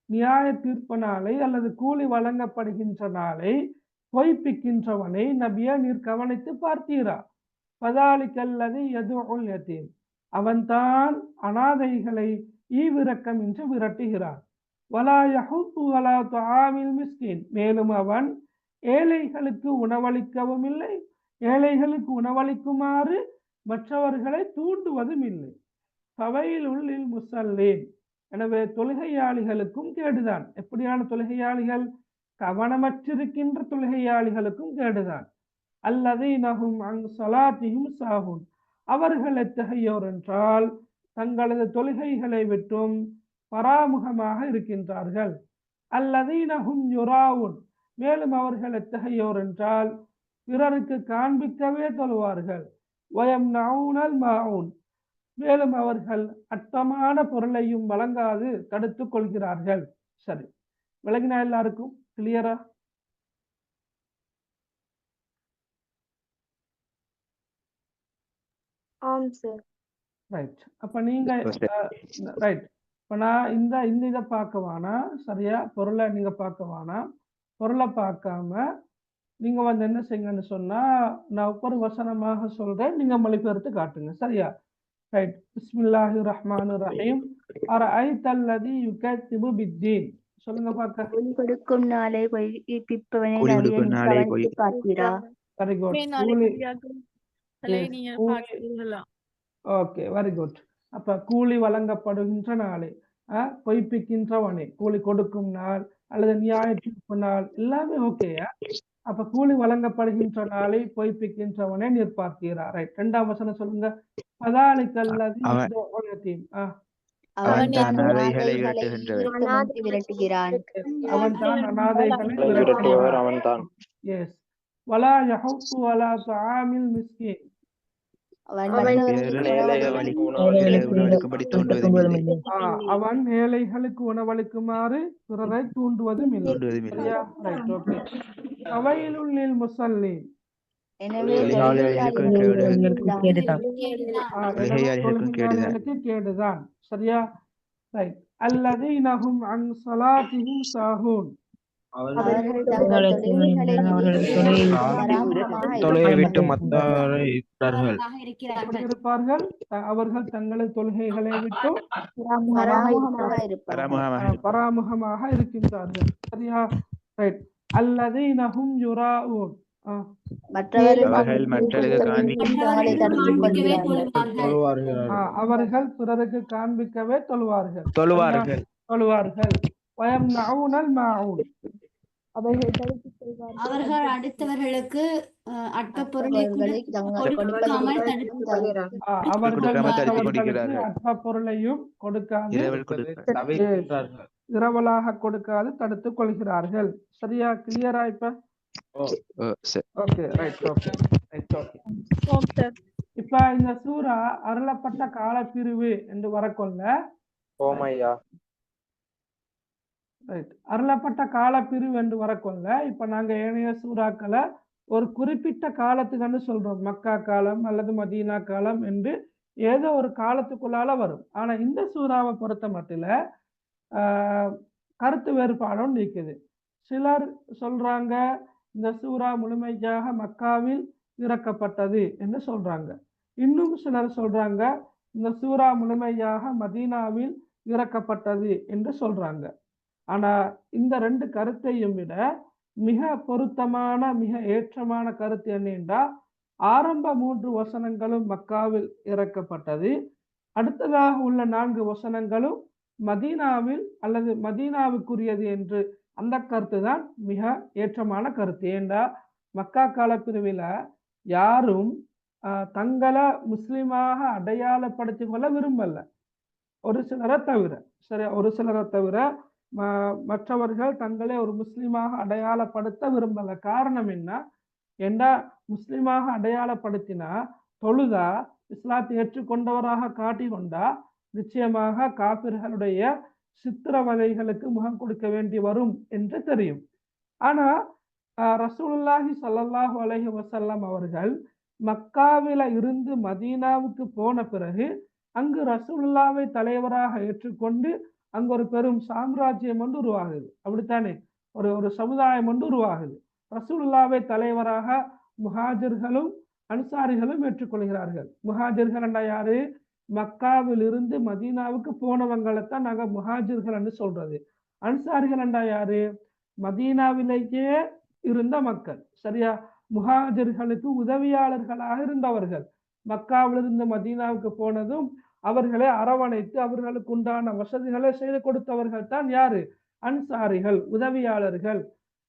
நியாய தீர்ப்பு நாளை அல்லது கூலி வழங்கப்படுகின்ற நாளை பொய்ப்பிக்கின்றவனை நபியா நீர் கவனித்து பார்த்தீரா? பதாலிக்கல்லதி யதுஉல் யதீம் அவன்தான் அனாதைகளை ஈவிரக்கம் என்று விரட்டுகிறான். வலா யஹுத்து வலா துஆமில் மிஸ்கீன் மேலும் அவன் ஏழைகளுக்கு உணவளிக்கவும் இல்லை, ஏழைகளுக்கு உணவளிக்குமாறு மற்றவர்களை தூண்டுவதும் இல்லை. ஃபவைலுல் லில் முஸல்லீன் எனவே தொழுகையாளிகளுக்கும் கேடுதான். எப்படியான தொழுகையாளிகள்? கவனமற்றிருக்கின்ற தொழுகையாளிகளுக்கும் கேடுதான். அல்லதீனஹும் அன் ஸலாத்திஹிம் சாஹூன் அவர்கள் எத்தகையோர் என்றால் தங்களது தொழுகைகளை விட்டும் பராமுகமாக இருக்கின்றார்கள். அல்லதீனஹும் யுராஊன் மேலும் அவர்கள் எத்தகையோர் என்றால் பிறருக்கு காண்பிக்கவே தொழுவார்கள். வயம்னஊனல் மாஊன் மேலும் அவர்கள் அற்பமான பொருளையும் வழங்காது தடுத்துக் கொள்கிறார்கள். சரி, விளங்கினா எல்லாருக்கும் கிளியரா? ஆம் சார். ரைட், அப்ப நீங்க ரைட், இப்ப நான் இந்த இதை பார்க்க வேணாம். சரியா? பொருளை நீங்க பார்க்க வேணாம். பொருளை பார்க்காம நீங்க வந்து என்ன செய்யுங்கன்னு சொன்னா, நான் ஒவ்வொரு வசனமாக சொல்றேன், நீங்க மொழிபெயர்த்து காட்டுங்க. சரியா? ரைட், பிஸ்மில்லாஹிர் ரஹ்மானிர் ரஹீம். அரஐத்தல்லதி யுகத்திபு பித்தீன் சொல்லுங்க பார்க்க. கூலி கொடுக்கும் நாளை பொய்ப்பிப்பவனை நபியை நீர் கவனித்து பார்த்தீரா? Very good. Okay, very good. அப்ப கூலி வழங்கப்படுகின்ற நாளை பொய்ப்பிக்கின்றவனை, கூலி கொடுக்கும் நாள் அல்லது நியாய தீர்ப்பு நாள் எல்லாமே ஓகேயா? அப்ப கூலி வழங்கப்படுகின்ற நாளை பொய்ப்பிக்கின்றவனை நீர் பார்த்தீரா? ரைட், இரண்டாம் வசனம் சொல்லுங்க. பதாலிக்கல்லதி யதுஉல் யதீம் அவன் தான் அனாதைகளை விரட்டுகிறான். அவன் தான் அனாதைகளை விரட்டுகிறவர் அவன்தான். எஸ். வலா யஹுத்து வலா துஆமில் மிஸ்கீன் அவன் ஏழைகளுக்கு உணவளிக்குமாறு பிறரை தூண்டுவதும் இல்லை. சரியா? Right, okay. ஃபவைலுல் லில் முஸல்லீன் எனவே தொழுகையாளிகளுக்கு கேடுதான். சரியா? ரைட். அல்லதீனஹும் அன் ஸலாத்திஹிம் சாஹூன் அவர்கள் தங்கள் தொழுகையை விட்டு மற்றவரை இருப்பார்கள். அவர்கள் தங்களது தொழுகைகளை விட்டு பராமுகமாக இருக்கின்றார்கள். சரியா? ரைட். அல்லதீனஹும் யுராஊன் அவர்கள் பிறருக்கு காண்பிக்கவே தொழுவார்கள். வயம்னஊனல் மாஊன் அவர்கள் அடுத்தவர்களுக்கு அற்ப பொருளையும் கொடுக்காது இரவலாக கொடுக்காது தடுத்துக் கொள்கிறார்கள். சரியா? கிளியரா? இப்ப okay right okay right okay. இப்ப இந்த சூரா அருளப்பட்ட காலப்பிரிவு என்று வரக்கொள்ள ரைட் அருளப்பட்ட காலப்பிரிவு என்று வரக்கொள்ள இப்ப நாங்க ஏனைய சூறாக்களை ஒரு குறிப்பிட்ட காலத்துக்கு சொல்றோம், மக்கா காலம் அல்லது மதீனா காலம் என்று ஏதோ ஒரு காலத்துக்குள்ளால வரும். ஆனா இந்த சூறாவை பொறுத்த மட்டில கருத்து வேறுபாடும் நீக்குது. சிலர் சொல்றாங்க இந்த சூறா முழுமையாக மக்காவில் இறக்கப்பட்டது என்று சொல்றாங்க. இன்னும் சிலர் சொல்றாங்க இந்த சூறா முழுமையாக மதீனாவில் இறக்கப்பட்டது என்று சொல்றாங்க. ஆனா இந்த ரெண்டு கருத்தையும் விட மிக பொருத்தமான மிக ஏற்றமான கருத்து என்னென்றா ஆரம்ப 3 வசனங்களும் மக்காவில் இறக்கப்பட்டது, அடுத்ததாக உள்ள 4 வசனங்களும் மதீனாவில் அல்லது மதீனாவுக்குரியது என்று அந்த கருத்து தான் மிக ஏற்றமான கருத்து. ஏண்டா மக்கா காலப்பிரிவில் யாரும் தங்களை முஸ்லிமாக அடையாளப்படுத்திக் கொள்ள விரும்பல, ஒரு சிலரை தவிர. சரி, ஒரு சிலரை தவிர மற்றவர்கள் தங்களை ஒரு முஸ்லிமாக அடையாளப்படுத்த விரும்பல. காரணம் என்ன என்றா முஸ்லிமாக அடையாளப்படுத்தினா தொழுதா இஸ்லாத்தை ஏற்றுக்கொண்டவராக காட்டிக்கொண்டா நிச்சயமாக காபிர்களுடைய சித்திரவதைகளுக்கு முகம் கொடுக்க வேண்டி வரும் என்று தெரியும். ஆனா ரசூலுல்லாஹி ஸல்லல்லாஹு அலைஹி வஸல்லம் அவர்கள் மக்காவில இருந்து மதீனாவுக்கு போன பிறகு அங்கு ரசூலுல்லாவை தலைவராக ஏற்றுக்கொண்டு அங்கு ஒரு பெரும் சாம்ராஜ்யம் ஒன்று உருவாகுது. அப்படித்தானே, ஒரு சமுதாயம் ஒன்று உருவாகுது. ரசூலுல்லாவை தலைவராக முஹாஜிர்களும் அன்சாரிகளும் ஏற்றுக்கொள்கிறார்கள். முஹாஜிர்கள் என்றா யாரு? மக்காவில் இருந்து மதீனாவுக்கு போனவங்களைத்தான் நாங்க முஹாஜிர்கள் என்று சொல்றது. அன்சாரிகள் என்றா யாரு? மதீனாவிலேயே இருந்த மக்கள். சரியா, முஹாஜிர்களுக்கு உதவியாளர்களாக இருந்தவர்கள். மக்காவிலிருந்து மதீனாவுக்கு போனதும் அவர்களை அரவணைத்து அவர்களுக்கு உண்டான வசதிகளை செய்து கொடுத்தவர்கள் தான் யாரு? அன்சாரிகள், உதவியாளர்கள்.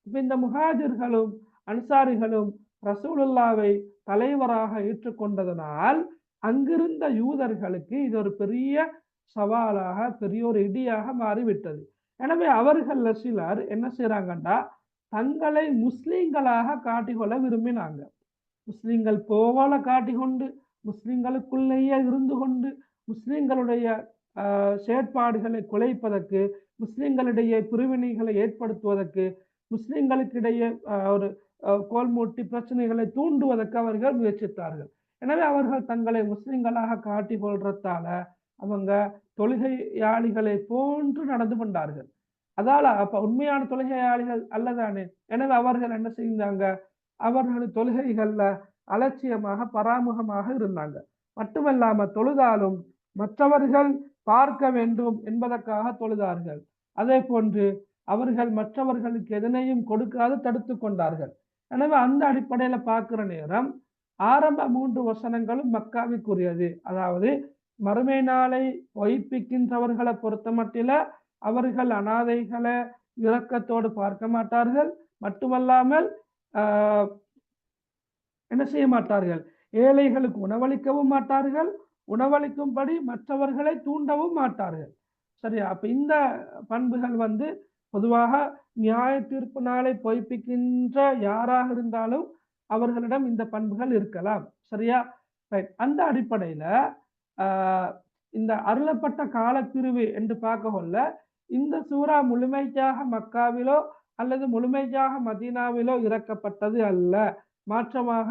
இந்த முஹாஜிர்களும் அன்சாரிகளும் ரசூலுல்லாவை தலைவராக ஏற்றுக்கொண்டதனால் அங்கிருந்த யூதர்களுக்கு இது ஒரு பெரிய சவாலாக, பெரிய ஒரு இடியாக மாறிவிட்டது. எனவே அவர்கள் சிலர் என்ன செய்யறாங்கன்னா தங்களை முஸ்லீம்களாக காட்டிக்கொள்ள விரும்பினாங்க. முஸ்லீம்கள் போல காட்டிக்கொண்டு முஸ்லீம்களுக்குள்ளேயே இருந்து கொண்டு முஸ்லீம்களுடைய செயற்பாடுகளை குலைப்பதற்கு, முஸ்லீம்களிடையே பிரிவினைகளை ஏற்படுத்துவதற்கு, முஸ்லீம்களுக்கிடையே ஒரு கோல்மூட்டி பிரச்சனைகளை தூண்டுவதற்கு அவர்கள் முயற்சித்தார்கள். எனவே அவர்கள் தங்களை முஸ்லீம்களாக காட்டிக் கொள்றதால அவங்க தொழுகையாளிகளை போன்று நடந்து கொண்டார்கள். அதால அப்ப உண்மையான தொழுகையாளிகள் அல்லதானே. எனவே அவர்கள் என்ன செய்தாங்க? அவர்கள் தொழுகைகள்ல அலட்சியமாக பராமுகமாக இருந்தாங்க. மட்டுமல்லாம தொழுதாலும் மற்றவர்கள் பார்க்க வேண்டும் என்பதற்காக தொழுதார்கள். அதே போன்று அவர்கள் மற்றவர்களுக்கு எதனையும் கொடுக்காது தடுத்து கொண்டார்கள். எனவே அந்த அடிப்படையில பார்க்கிற நேரம் ஆரம்ப 3 வசனங்களும் மக்காவுக்குரியது. அதாவது மறுமை நாளை பொய்ப்பிக்கின்றவர்களை பொறுத்த மட்டில அவர்கள் அனாதைகளை இரக்கத்தோடு பார்க்க மாட்டார்கள். மட்டுமல்லாமல் என்ன செய்ய மாட்டார்கள்? ஏழைகளுக்கு உணவளிக்கவும் மாட்டார்கள், உணவளிக்கும்படி மற்றவர்களை தூண்டவும் மாட்டார்கள். சரியா, அப்ப இந்த பண்புகள் பொதுவாக நியாய தீர்ப்பு நாளை பொய்ப்பிக்கின்ற யாராக இருந்தாலும் அவர்களிடம் இந்த பண்புகள் இருக்கலாம். சரியா, ரைட். அந்த அடிப்படையில இந்த அருளப்பட்ட காலப்பிரிவு என்று பார்க்க கொள்ள இந்த சூரா முழுமைக்காக மக்காவிலோ அல்லது முழுமைக்காக மதீனாவிலோ இறக்கப்பட்டது அல்ல. மாற்றமாக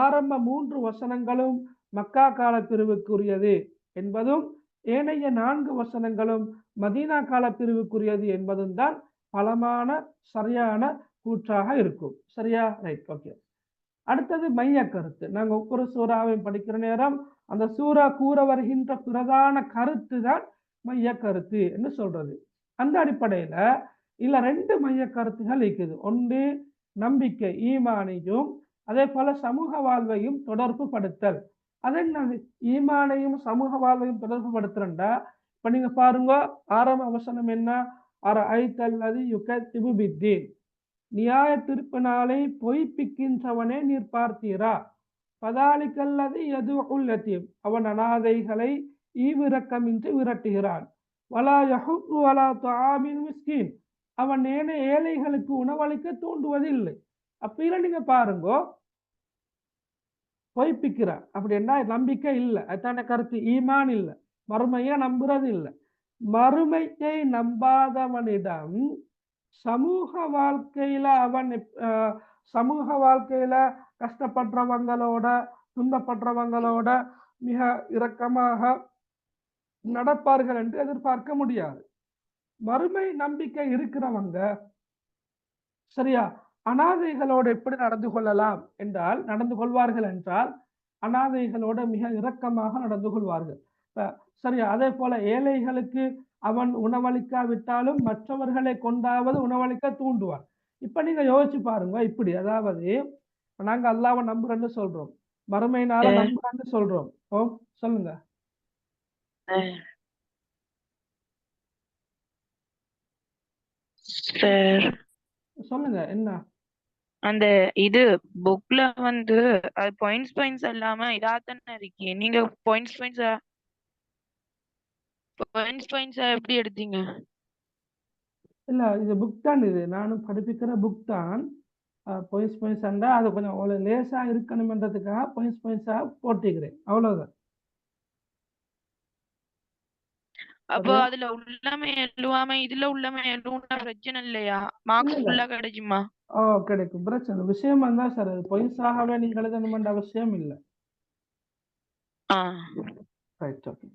ஆரம்ப 3 வசனங்களும் மக்கா கால பிரிவுக்குரியது என்பதும் ஏனைய 4 வசனங்களும் மதீனா கால பிரிவுக்குரியது என்பதும் தான் பலமான சரியான கூற்றாக இருக்கும். சரியா, ரைட், ஓகே. அடுத்தது மைய கருத்து. நாங்க ஒவ்வொரு சூறாவையும் படிக்கிற நேரம் அந்த சூறா கூற வருகின்ற பிரதான கருத்து தான் மைய கருத்து என்று சொல்றது. அந்த அடிப்படையில இல்ல 2 மைய கருத்துகள் இருக்குது. ஒன்று நம்பிக்கை, ஈமானையும் அதே போல சமூக வாழ்வையும் தொடர்பு படுத்தல். அது என்னது? ஈமானையும் சமூக வாழ்வையும் தொடர்பு படுத்துறா. இப்ப நீங்க பாருங்க, ஆரம்ப வசனம் என்ன? அரஐத்தல்லதி யுகத்திபு பித்தீன், நியாய தீர்ப்பு நாளை பொய்ப்பிக்கின்றவனே நீர் பார்த்தீரா? பதாலிக்கல்லதி யதுஉல் யதீம், அவன் அனாதைகளை ஈவிரக்கமின்றி விரட்டுகிறான். வலா யஹுத்து வலா துஆமில் மிஸ்கீன், அவன் ஏனைய ஏழைகளுக்கு உணவளிக்க தூண்டுவதில்லை. அப்ப நீங்க பாருங்க, பொய்ப்பிக்கிறார் அப்படின்னா நம்பிக்கை இல்லை, அதுதான கருத்து. ஈமான் இல்லை, மறுமையை நம்புறது இல்லை. மறுமையை நம்பாதவனிடம் சமூக வாழ்க்கையில அவன் சமூக வாழ்க்கையில கஷ்டப்படுறவங்களோட துன்பப்படுறவங்களோட மிக இரக்கமாக நடப்பார்கள் என்று எதிர்பார்க்க முடியாது. மறுமை நம்பிக்கை இருக்கிறவங்க சரியா அனாதைகளோடு எப்படி நடந்து கொள்ளலாம் என்றால், நடந்து கொள்வார்கள் என்றால் அனாதைகளோட மிக இரக்கமாக நடந்து கொள்வார்கள். சரியா அதே போல ஏழைகளுக்கு அவன் உணவளிக்காவிட்டாலும் மற்றவர்களை கொண்டாவது உணவளிக்க தூண்டுவான். இப்ப நீங்க யோசிச்சு பாருங்க. இப்படி அதாவது நாங்க அல்லாஹ்வை நம்புறேன்னு சொல்றோம், மறுமை நாளை நம்புறேன்னு சொல்றோம். ஓ சொல்லுங்க சொல்லுங்க என்ன அந்த இது புக்ல வந்து அது பாயிண்ட்ஸ் இல்லாம இதாத்தானே இருக்கீங்க. நீங்க பாயிண்ட்ஸ் எப்படி எடுத்தீங்க? இல்ல இது புக் தான், இது நானும் படிப்பிக்கிற புக் தான். பாயிண்ட்ஸ் அது கொஞ்சம் லேசா இருக்கணும்ன்றதுக்காக பாயிண்ட்ஸா போட்டிக்கிறேன், அவ்வளவுதான். அப்போ அதுல உள்ளமே எழுவாம இதுல உள்ளமே எழுவுனா பிரச்சனை இல்லையா? மார்க்ஸ் ஃபுல்லா கிடைக்குமா? கிடைக்கும், பிரச்சனை விஷயம் தான் சார். அது பாயிண்ட்ஸாகவே நீங்க எழுதணும்ன்ற அவசியம் இல்லை. Right, okay.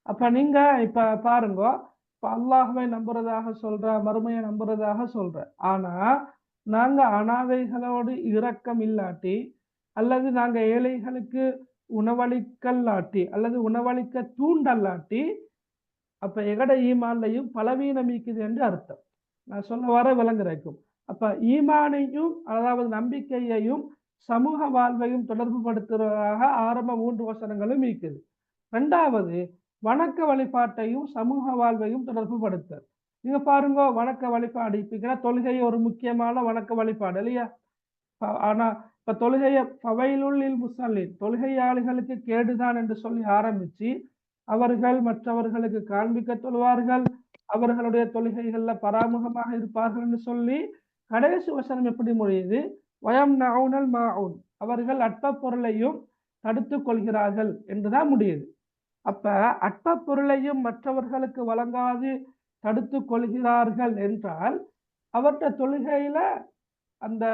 அப்ப நீங்க இப்ப பாருங்க, இப்ப அல்லாஹ்வை நம்புறதாக சொல்ற, மறுமையை நம்புறதாக சொல்ற, ஆனா நாங்க அனாதைகளோடு இரக்கம் இல்லாட்டி அல்லது நாங்க ஏழைகளுக்கு உணவளிக்கல்லாட்டி அல்லது உணவளிக்க தூண்டல்லாட்டி அப்ப எகட ஈமான்லையும் பலவீனம் இருக்குது என்று அர்த்தம். நான் சொல்ல வர விளங்குறேக்கும். அப்ப ஈமானையும் அதாவது நம்பிக்கையையும் சமூக வாழ்வையும் தொடர்பு படுத்துவதாக ஆரம்ப 3 வசனங்களும் இருக்குது. ரெண்டாவது வணக்க வழிபாட்டையும் சமூக வாழ்வையும் தொடர்பு படுத்த. நீங்க பாருங்க, வணக்க வழிபாடு இப்ப தொழுகை ஒரு முக்கியமான வணக்க வழிபாடு இல்லையா? ஆனா இப்ப தொழுகைய ஃபவைலுல் முஸல்லின், தொழுகையாளிகளுக்கு கேடுதான் என்று சொல்லி ஆரம்பிச்சு அவர்கள் மற்றவர்களுக்கு காண்பிக்க தொழுவார்கள், அவர்களுடைய தொழுகைகள்ல பராமுகமாக இருப்பார்கள் என்று சொல்லி கடைசி வசனம் எப்படி முடியுது? வயம்னவுனல் மாஊன், அவர்கள் அற்ப பொருளையும் தடுத்து கொள்கிறார்கள் என்றுதான் முடியுது. அப்ப அற்ப பொருளையும் மற்றவர்களுக்கு வழங்காது தடுத்து கொள்கிறார்கள் என்றால் அவர்கிட்ட தொழுகையில அந்த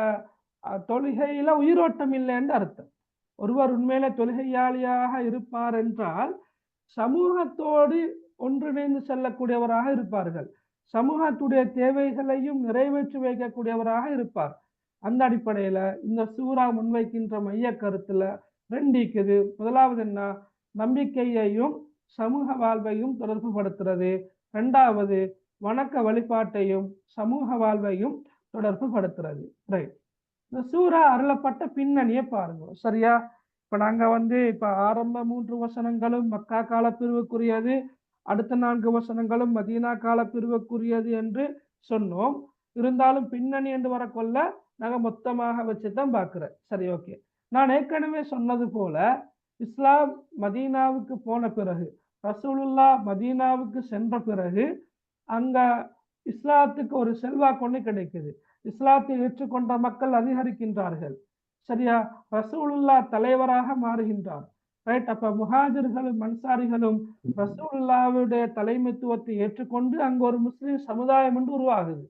தொழுகையில உயிரோட்டம் இல்லை என்று அர்த்தம். ஒருவர் உண்மையில தொழுகையாளியாக இருப்பார் என்றால் சமூகத்தோடு ஒன்றிணைந்து செல்லக்கூடியவராக இருப்பார்கள், சமூகத்துடைய தேவைகளையும் நிறைவேற்றி வைக்கக்கூடியவராக இருப்பார். அந்த அடிப்படையில இந்த சூரா முன்வைக்கின்ற மைய கருத்துல ரெண்டிக்குது. முதலாவது என்ன? நம்பிக்கையையும் சமூக வாழ்வையும் தொடர்பு படுத்துறது. ரெண்டாவது வணக்க வழிபாட்டையும் சமூக வாழ்வையும் தொடர்பு படுத்துறது. ரைட். இந்த சூரா அருளப்பட்ட பின்னணியை பாருங்க. சரியா இப்ப நாங்க இப்ப ஆரம்ப 3 வசனங்களும் மக்கா கால பிரிவுக்குரியது, அடுத்த 4 வசனங்களும் மதீனா கால பிரிவுக்குரியது என்று சொன்னோம். இருந்தாலும் பின்னணி என்று வரக்கொள்ள நாங்க மொத்தமாக வச்சுதான் பார்க்கிறேன். சரி, ஓகே. நான் ஏற்கனவே சொன்னது போல இஸ்லாம் மதீனாவுக்கு போன பிறகு, ரசூலுல்லாஹ் மதீனாவுக்கு சென்ற பிறகு அங்க இஸ்லாத்துக்கு ஒரு செல்வாக்கு கிடைக்குது. இஸ்லாத்தை ஏற்றுக்கொண்ட மக்கள் அதிகரிக்கின்றார்கள். சரியா ரசூலுல்லாஹ் தலைவராக மாறுகின்றார். ரைட். அப்ப முஹாஜிர்களும் அன்சாரிகளும் ரசூலுல்லாஹ்வுடைய தலைமைத்துவத்தை ஏற்றுக்கொண்டு அங்க ஒரு முஸ்லிம் சமுதாயம் என்று உருவாகுது.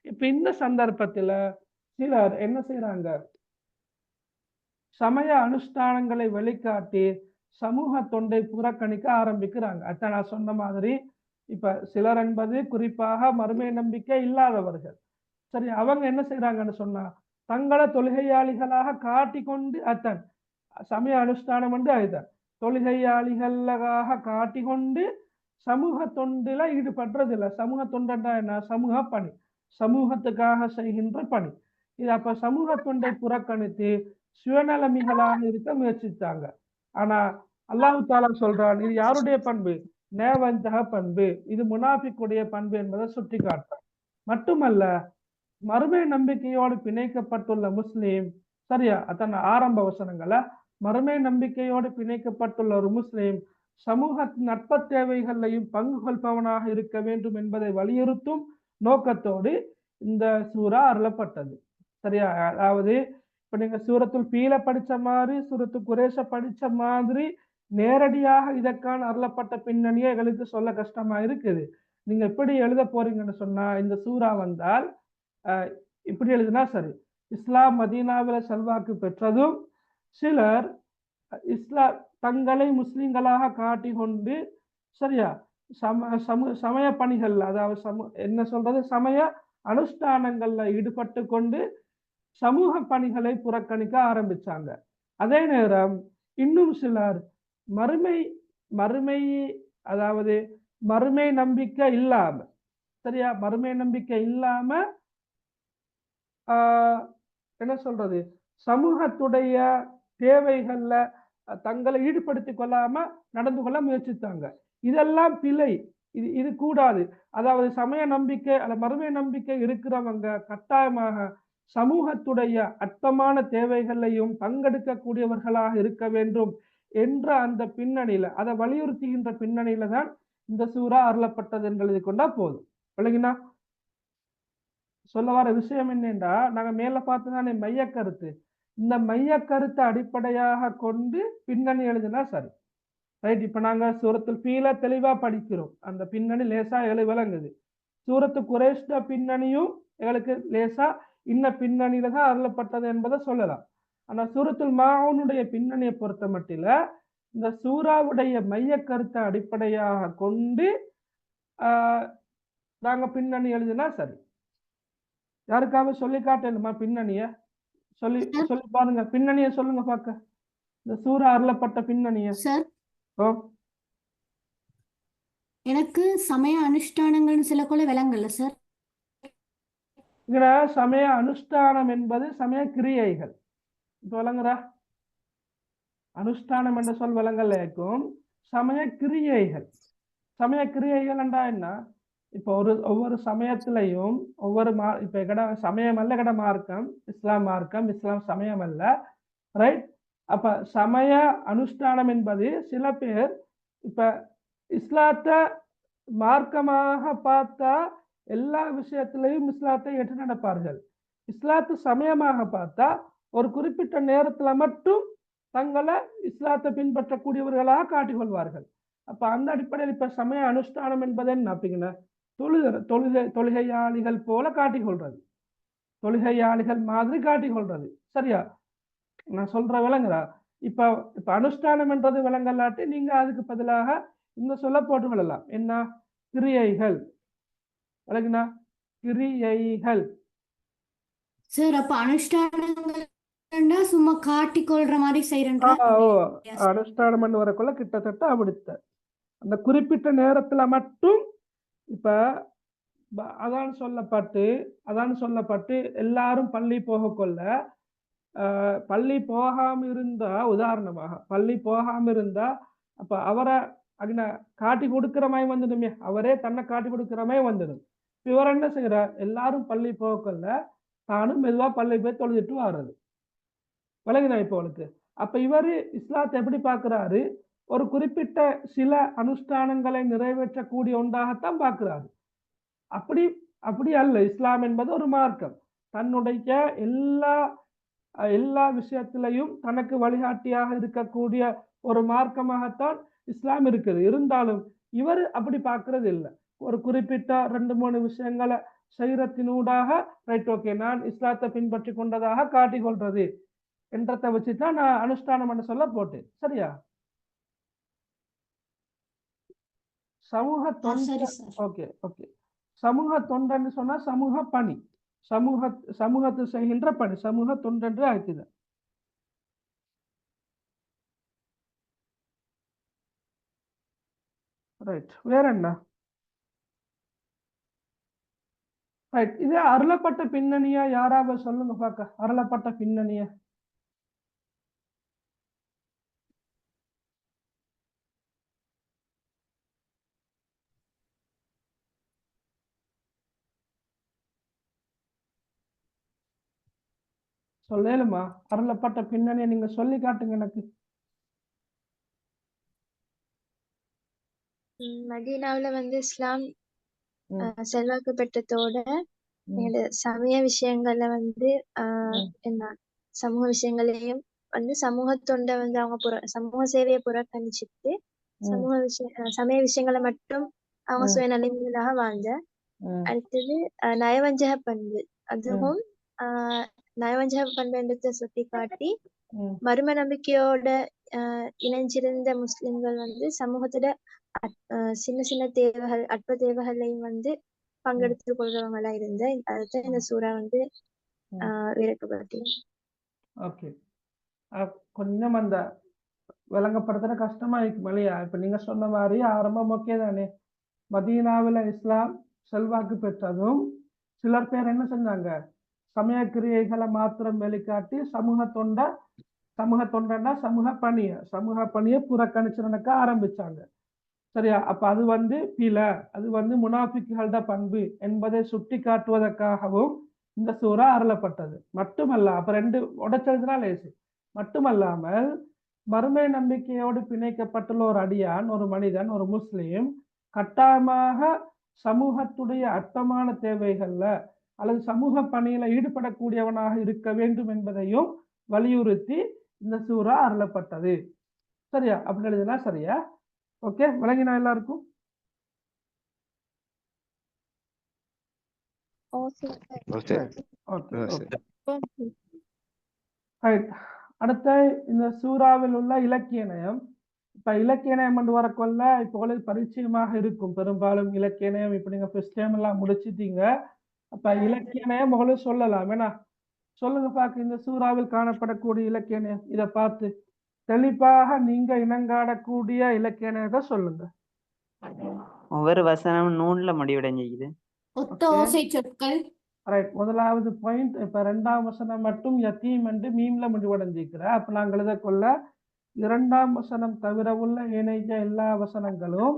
இப்ப இந்த சந்தர்ப்பத்துல சிலர் என்ன செய்யறாங்க? சமய அனுஷ்டானங்களை வெளிக்காட்டி சமூக தொண்டை புறக்கணிக்க ஆரம்பிக்கிறாங்க. அதான் நான் சொன்ன மாதிரி இப்ப சிலர் என்பது குறிப்பாக மறுமை நம்பிக்கை இல்லாதவர்கள். சரி, அவங்க என்ன செய்யறாங்கன்னு சொன்னா தங்களை தொழுகையாளிகளாக காட்டிக்கொண்டு அத்தன் சமய அனுஷ்டானம் என்று அதுதான் தொழுகையாளிகளாக காட்டிக்கொண்டு சமூக தொண்டில ஈடுபடுறது இல்லை. சமூக தொண்டா என்ன? சமூக பணி, சமூகத்துக்காக செய்கின்ற பணி. இது அப்ப சமூக தொண்டை புறக்கணித்து சுயநலமிகளாக இருக்க முயற்சித்தாங்க. ஆனா அல்லாஹ் தாலா சொல்றான், இது யாருடைய பண்பு? நேவஞ்சக பண்பு, இது முனாஃபிக்குடைய பண்பு என்பதை சுட்டி காட்டுறான். மட்டுமல்ல, மறுமை நம்பிக்கையோடு பிணைக்கப்பட்டுள்ள முஸ்லீம், சரியா அத்தனை ஆரம்ப வசனங்களை, மறுமை நம்பிக்கையோடு பிணைக்கப்பட்டுள்ள ஒரு முஸ்லீம் சமூகத்தின் நட்ப தேவைகளையும் பங்கு கொள்பவனாக இருக்க வேண்டும் என்பதை வலியுறுத்தும் நோக்கத்தோடு இந்த சூரா அருளப்பட்டது. சரியா? அதாவது இப்ப நீங்க சூரத்துல் ஃபீல படிச்ச மாதிரி சூரத்து குரேஷ படிச்ச மாதிரி நேரடியாக இதற்கான அருளப்பட்ட பின்னணியை எங்களுக்கு சொல்ல கஷ்டமா இருக்குது. நீங்க எப்படி எழுத போறீங்கன்னு சொன்னா, இந்த சூரா வந்தால் இப்படி எழுதினா சரி. இஸ்லாம் மதீனாவில செல்வாக்கு பெற்றதும் சிலர் தங்களை முஸ்லிம்களாக காட்டி கொண்டு சரியா சமய பணிகள், அதாவது என்ன சொல்றது, சமய அனுஷ்டானங்கள்ல ஈடுபட்டு கொண்டு சமூக பணிகளை புறக்கணிக்க ஆரம்பிச்சாங்க. அதே நேரம் இன்னும் சிலர் மறுமை அதாவது மறுமை நம்பிக்கை இல்லாம சரியா மறுமை நம்பிக்கை இல்லாம என்ன சொல்றது, சமூகத்துடைய தேவைகள்ல தங்களை ஈடுபடுத்திக் கொள்ளாம நடந்து கொள்ள முயற்சித்தாங்க. இதெல்லாம் பிழை. இது கூடாது. அதாவது சமய நம்பிக்கை அல்ல மறுமை நம்பிக்கை இருக்கிறவங்க கட்டாயமாக சமூகத்துடைய அற்பமான தேவைகளையும் பங்கெடுக்கக்கூடியவர்களாக இருக்க வேண்டும் என்ற அந்த பின்னணியில, அதை வலியுறுத்துகின்ற பின்னணியில தான் இந்த சூரா அருளப்பட்டது என்று எழுதி கொண்டா போதும். விளங்கினா? சொல்ல வர விஷயம் என்னென்றா, நாங்க மேல பார்த்துதானே மைய கருத்து. இந்த மைய கருத்தை அடிப்படையாக கொண்டு பின்னணி எழுதினா சரி. ரைட். இப்ப நாங்க சூரத்துல் ஃபீல தெளிவா படிக்கிறோம். அந்த பின்னணி லேசா எங்களுக்கு விளங்குது. சூரத்து குரேஷ்ட பின்னணியும் எங்களுக்கு லேசா இன்ன பின்னணியில தான் அருளப்பட்டது என்பதை சொல்லலாம். ஆனா சூரத்துல் மாஊனுடைய பின்னணியை பொறுத்த மட்டில இந்த சூறாவுடைய மைய கருத்தை அடிப்படையாக கொண்டு நாங்க பின்னணி எழுதினா சரி. யாருக்காவது சொல்லி காட்டணுமா பின்னணிய? சொல்லி பாருங்க. பின்னணிய சொல்லுங்க பாக்க. இந்த சூரா அருளப்பட்ட பின்னணிய. சார், எனக்கு சமய அனுஷ்டானங்கள்னு சில கொள்ள விளங்கல சார். இதுல சமய அனுஷ்டானம் என்பது சமய கிரியைகள். இப்ப விளங்குறா? அனுஷ்டானம் என்ற சொல் விளங்கலைக்கும் சமய கிரியைகள். சமய கிரியைகள் என்றா என்ன? இப்போ ஒவ்வொரு சமயத்திலையும் இப்ப எங்கட சமயம் அல்ல, எங்கட மார்க்கம் இஸ்லாம் மார்க்கம், இஸ்லாம் சமயம் அல்ல. ரைட். அப்ப சமய அனுஷ்டானம் என்பது சில பேர் இப்ப இஸ்லாத்தை மார்க்கமாக பார்த்தா எல்லா விஷயத்திலையும் இஸ்லாத்தை ஏற்று நடப்பார்கள். இஸ்லாத்து சமயமாக பார்த்தா ஒரு குறிப்பிட்ட நேரத்துல மட்டும் தங்களை இஸ்லாத்தை பின்பற்றக்கூடியவர்களாக காட்டிக்கொள்வார்கள். அப்ப அந்த அடிப்படையில் இப்ப சமய அனுஷ்டானம் என்பது என்ன அப்படிங்கன்னா, தொழுகையாளிகள் போல காட்டிக்கொள்றது, தொழுகையாளிகள் மாதிரி காட்டிக்கொள்றது. சரியா? நான் சொல்ற விளங்குறா? இப்ப அனுஷ்டானம் என்றது விளங்கலாட்டி நீங்க அதுக்கு பதிலாக இந்த சொல்ல போட்டு விடலாம். என்ன? கிரியைகள். விளங்குனா? கிரியைகள். சார், அப்ப அனுஷ்டானங்கள்னா சும்மா காட்டிக்கொள்ற மாதிரி செய்யறேன். அனுஷ்டானம் வரக்குள்ள கிட்டத்தட்ட அப்படித்த அந்த குறிப்பிட்ட நேரத்துல மட்டும் இப்ப அதான் சொல்லப்பட்டு எல்லாரும் பள்ளி போக கொள்ள பள்ளி போகாம இருந்தா, உதாரணமாக பள்ளி போகாம இருந்தா அப்ப அவரை காட்டி கொடுக்கிற மாதிரி வந்துடுமே, அவரே தன்னை காட்டி கொடுக்கிற மாதிரி வந்துடும். இவர் என்ன செய்யறார்? எல்லாரும் பள்ளி போக கொள்ள தானும் மெதுவா பள்ளி போய் தொழுதுட்டு வர்றது. விளங்குதா இப்போ அவளுக்கு? அப்ப இவரு இஸ்லாத்தை எப்படி பார்க்கிறாரு? ஒரு குறிப்பிட்ட சில அனுஷ்டானங்களை நிறைவேற்றக்கூடிய ஒன்றாகத்தான் பார்க்கிறாரு. அப்படி அல்ல. இஸ்லாம் என்பது ஒரு மார்க்கம். தன்னுடைய எல்லா விஷயத்திலையும் தனக்கு வழிகாட்டியாக இருக்கக்கூடிய ஒரு மார்க்கமாகத்தான் இஸ்லாம் இருக்குது. இருந்தாலும் இவர் அப்படி பார்க்கறது இல்லை. ஒரு குறிப்பிட்ட 2-3 விஷயங்களை செய்யறத்தினூடாக ரைட் ஓகே நான் இஸ்லாத்தை பின்பற்றி கொண்டதாக காட்டிக்கொள்றது என்றதை வச்சுதான் நான் அனுஷ்டானம் என்று சொல்ல போட்டேன். சரியா? சமூக தொண்டு. ஓகே. சமூக தொண்டுன்னு சொன்னா சமூக பணி, சமூகத்தை செய்கின்ற பணி, சமூக தொண்டென்று ஆக்குது. ரைட். வேற என்ன? ரைட். இது அருளப்பட்ட பின்னணியா? யாராவது சொல்லுங்க பாக்க. அருளப்பட்ட பின்னணிய சொல்லலுமா? அருளப்பட்ட பின்னணியை நீங்க சொல்லி காட்டுங்க எனக்கு. மதீனாவுல இஸ்லாம் செல்வாக்கு பெற்றதோட எங்களோட சமய விஷயங்கள்ல வந்து ம். என்ன சமூக விஷயங்களையும் வந்து சமூக தொண்டை வந்து அவங்க சமூக சேவையை புறக்கணிச்சுட்டு ம். சமய விஷயங்களை மட்டும் அவங்க ம். சுயநலிகளாக வாழ்ந்த. ம். அடுத்தது நயவஞ்சக பண்பு. ம். அதுவும் நயவஞ்சக பண்பு சுட்டி காட்டி ம். மர்ம நம்பிக்கையோட இணைஞ்சிருந்த முஸ்லிம்கள் வந்து சமூகத்தோட சின்ன சின்ன தேவைகள் அற்ப தேவைகளையும் வந்து பங்கெடுத்து கொள்றவங்களா இருந்த அதுதான் இந்த சூறா வந்து விளக்கப்படுத்தி. ஓகே, கொஞ்சம் அந்த விளங்கப்படுத்துற கஷ்டமா இருக்கு இல்லையா? இப்ப நீங்க சொன்ன மாதிரி ஆரம்பம் ஓகே தானே, மதீனாவில் இஸ்லாம் செல்வாக்கு பெற்றதும் சிலர் பேர் என்ன செஞ்சாங்க, சமய கிரியைகளை மாத்திரம் வெளிக்காட்டி சமூக தொண்டன்னா சமூக பணியை புறக்கணிச்சு ஆரம்பிச்சாங்க. சரியா? அப்ப அது வந்து அது வந்து முனாஃபிக்குகளோட பண்பு என்பதை சுட்டி காட்டுவதற்காகவும் இந்த சூறா அருளப்பட்டது. மட்டுமல்ல, அப்ப ரெண்டு உடைச்சதுனா லேசு. மட்டுமல்லாமல் மறுமை நம்பிக்கையோடு பிணைக்கப்பட்டுள்ள ஒரு அடியான், ஒரு மனிதன், ஒரு முஸ்லீம் கட்டாயமாக சமூகத்துடைய அற்பமான தேவைகள்ல அல்லது சமூக பணியில ஈடுபடக்கூடியவனாக இருக்க வேண்டும் என்பதையும் வலியுறுத்தி இந்த சூறா அருளப்பட்டது. சரியா? அப்படி எழுதுனா சரியா? ஓகே, விளங்கினா எல்லாருக்கும்? அடுத்த இந்த சூறாவில் உள்ள இலக்கிய நயம். இப்ப இலக்கிய நயம் என்று வரக்கொள்ள இப்போ உங்களுக்கு பரிச்சயமாக இருக்கும். பெரும்பாலும் இலக்கிய நயம் இப்ப நீங்க ஃபர்ஸ்ட் டைம் எல்லாம் முடிச்சிட்டீங்க. அப்ப இலக்கிய நயம் உங்களுக்கு சொல்லலாம். ஏன்னா சொல்லுங்க பாக்க, இந்த சூறாவில் காணப்படக்கூடிய இலக்கிய நயம் இதை பார்த்து தெளிவாக நீங்க இனங்காடக்கூடிய இலக்கிய நயத்தை சொல்லுங்க. ஒவ்வொரு வசனம் நூன்ல முடிவடைஞ்சிக்குது. ஒத்த ஓசை சொற்கள். ரைட், முதலாவது பாயிண்ட். இப்ப ரெண்டாம் வசனம் மட்டும் யத்தீம் என்று மீம்ல முடிவடைஞ்சிருக்கிற. அப்ப நாங்கள் எழுத கொள்ள இரண்டாம் வசனம் தவிர உள்ள இணைய எல்லா வசனங்களும்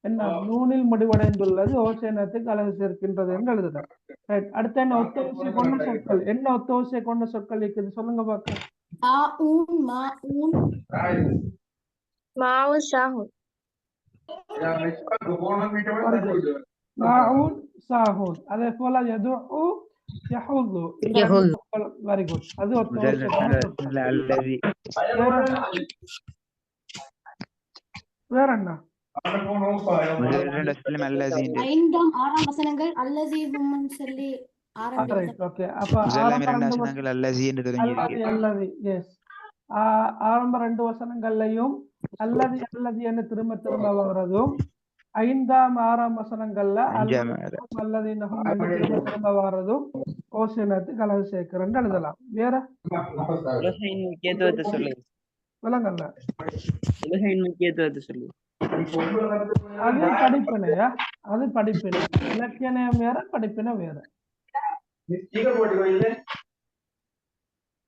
என்ன நூனில் முடிவடைந்துள்ளது, ஓசைனத்துக்கு அழகு சேர்க்கின்றது என்று எழுதுறேன். ரைட், அடுத்து என்ன ஒத்தோசை கொண்ட சொற்கள், என்ன ஒத்தோசை கொண்ட சொற்கள் இருக்குது சொல்லுங்க பாக்க. அதே போல வெரி குட், அது ஒத்தோசை கொண்ட சொற்கள். வேற என்ன? ஐந்தாம் ஆறாம் வசனங்கள் அல்லதி சொல்லி ஆரம்ப ரெண்டு வசனங்கள்லையும் அல்லது அல்லது என்று திரும்ப திரும்ப வர்றதும், ஐந்தாம் ஆறாம் வசனங்கள்ல அல்லது திரும்ப திரும்ப வர்றதும் ஓசைனத்துக்கு அழகு சேர்க்கிறேன்னு எழுதலாம். வேற விலங்கல்ல அது படிப்பினையா? அது படிப்பினை. இலக்கியம் வேற, படிப்பினை வேற.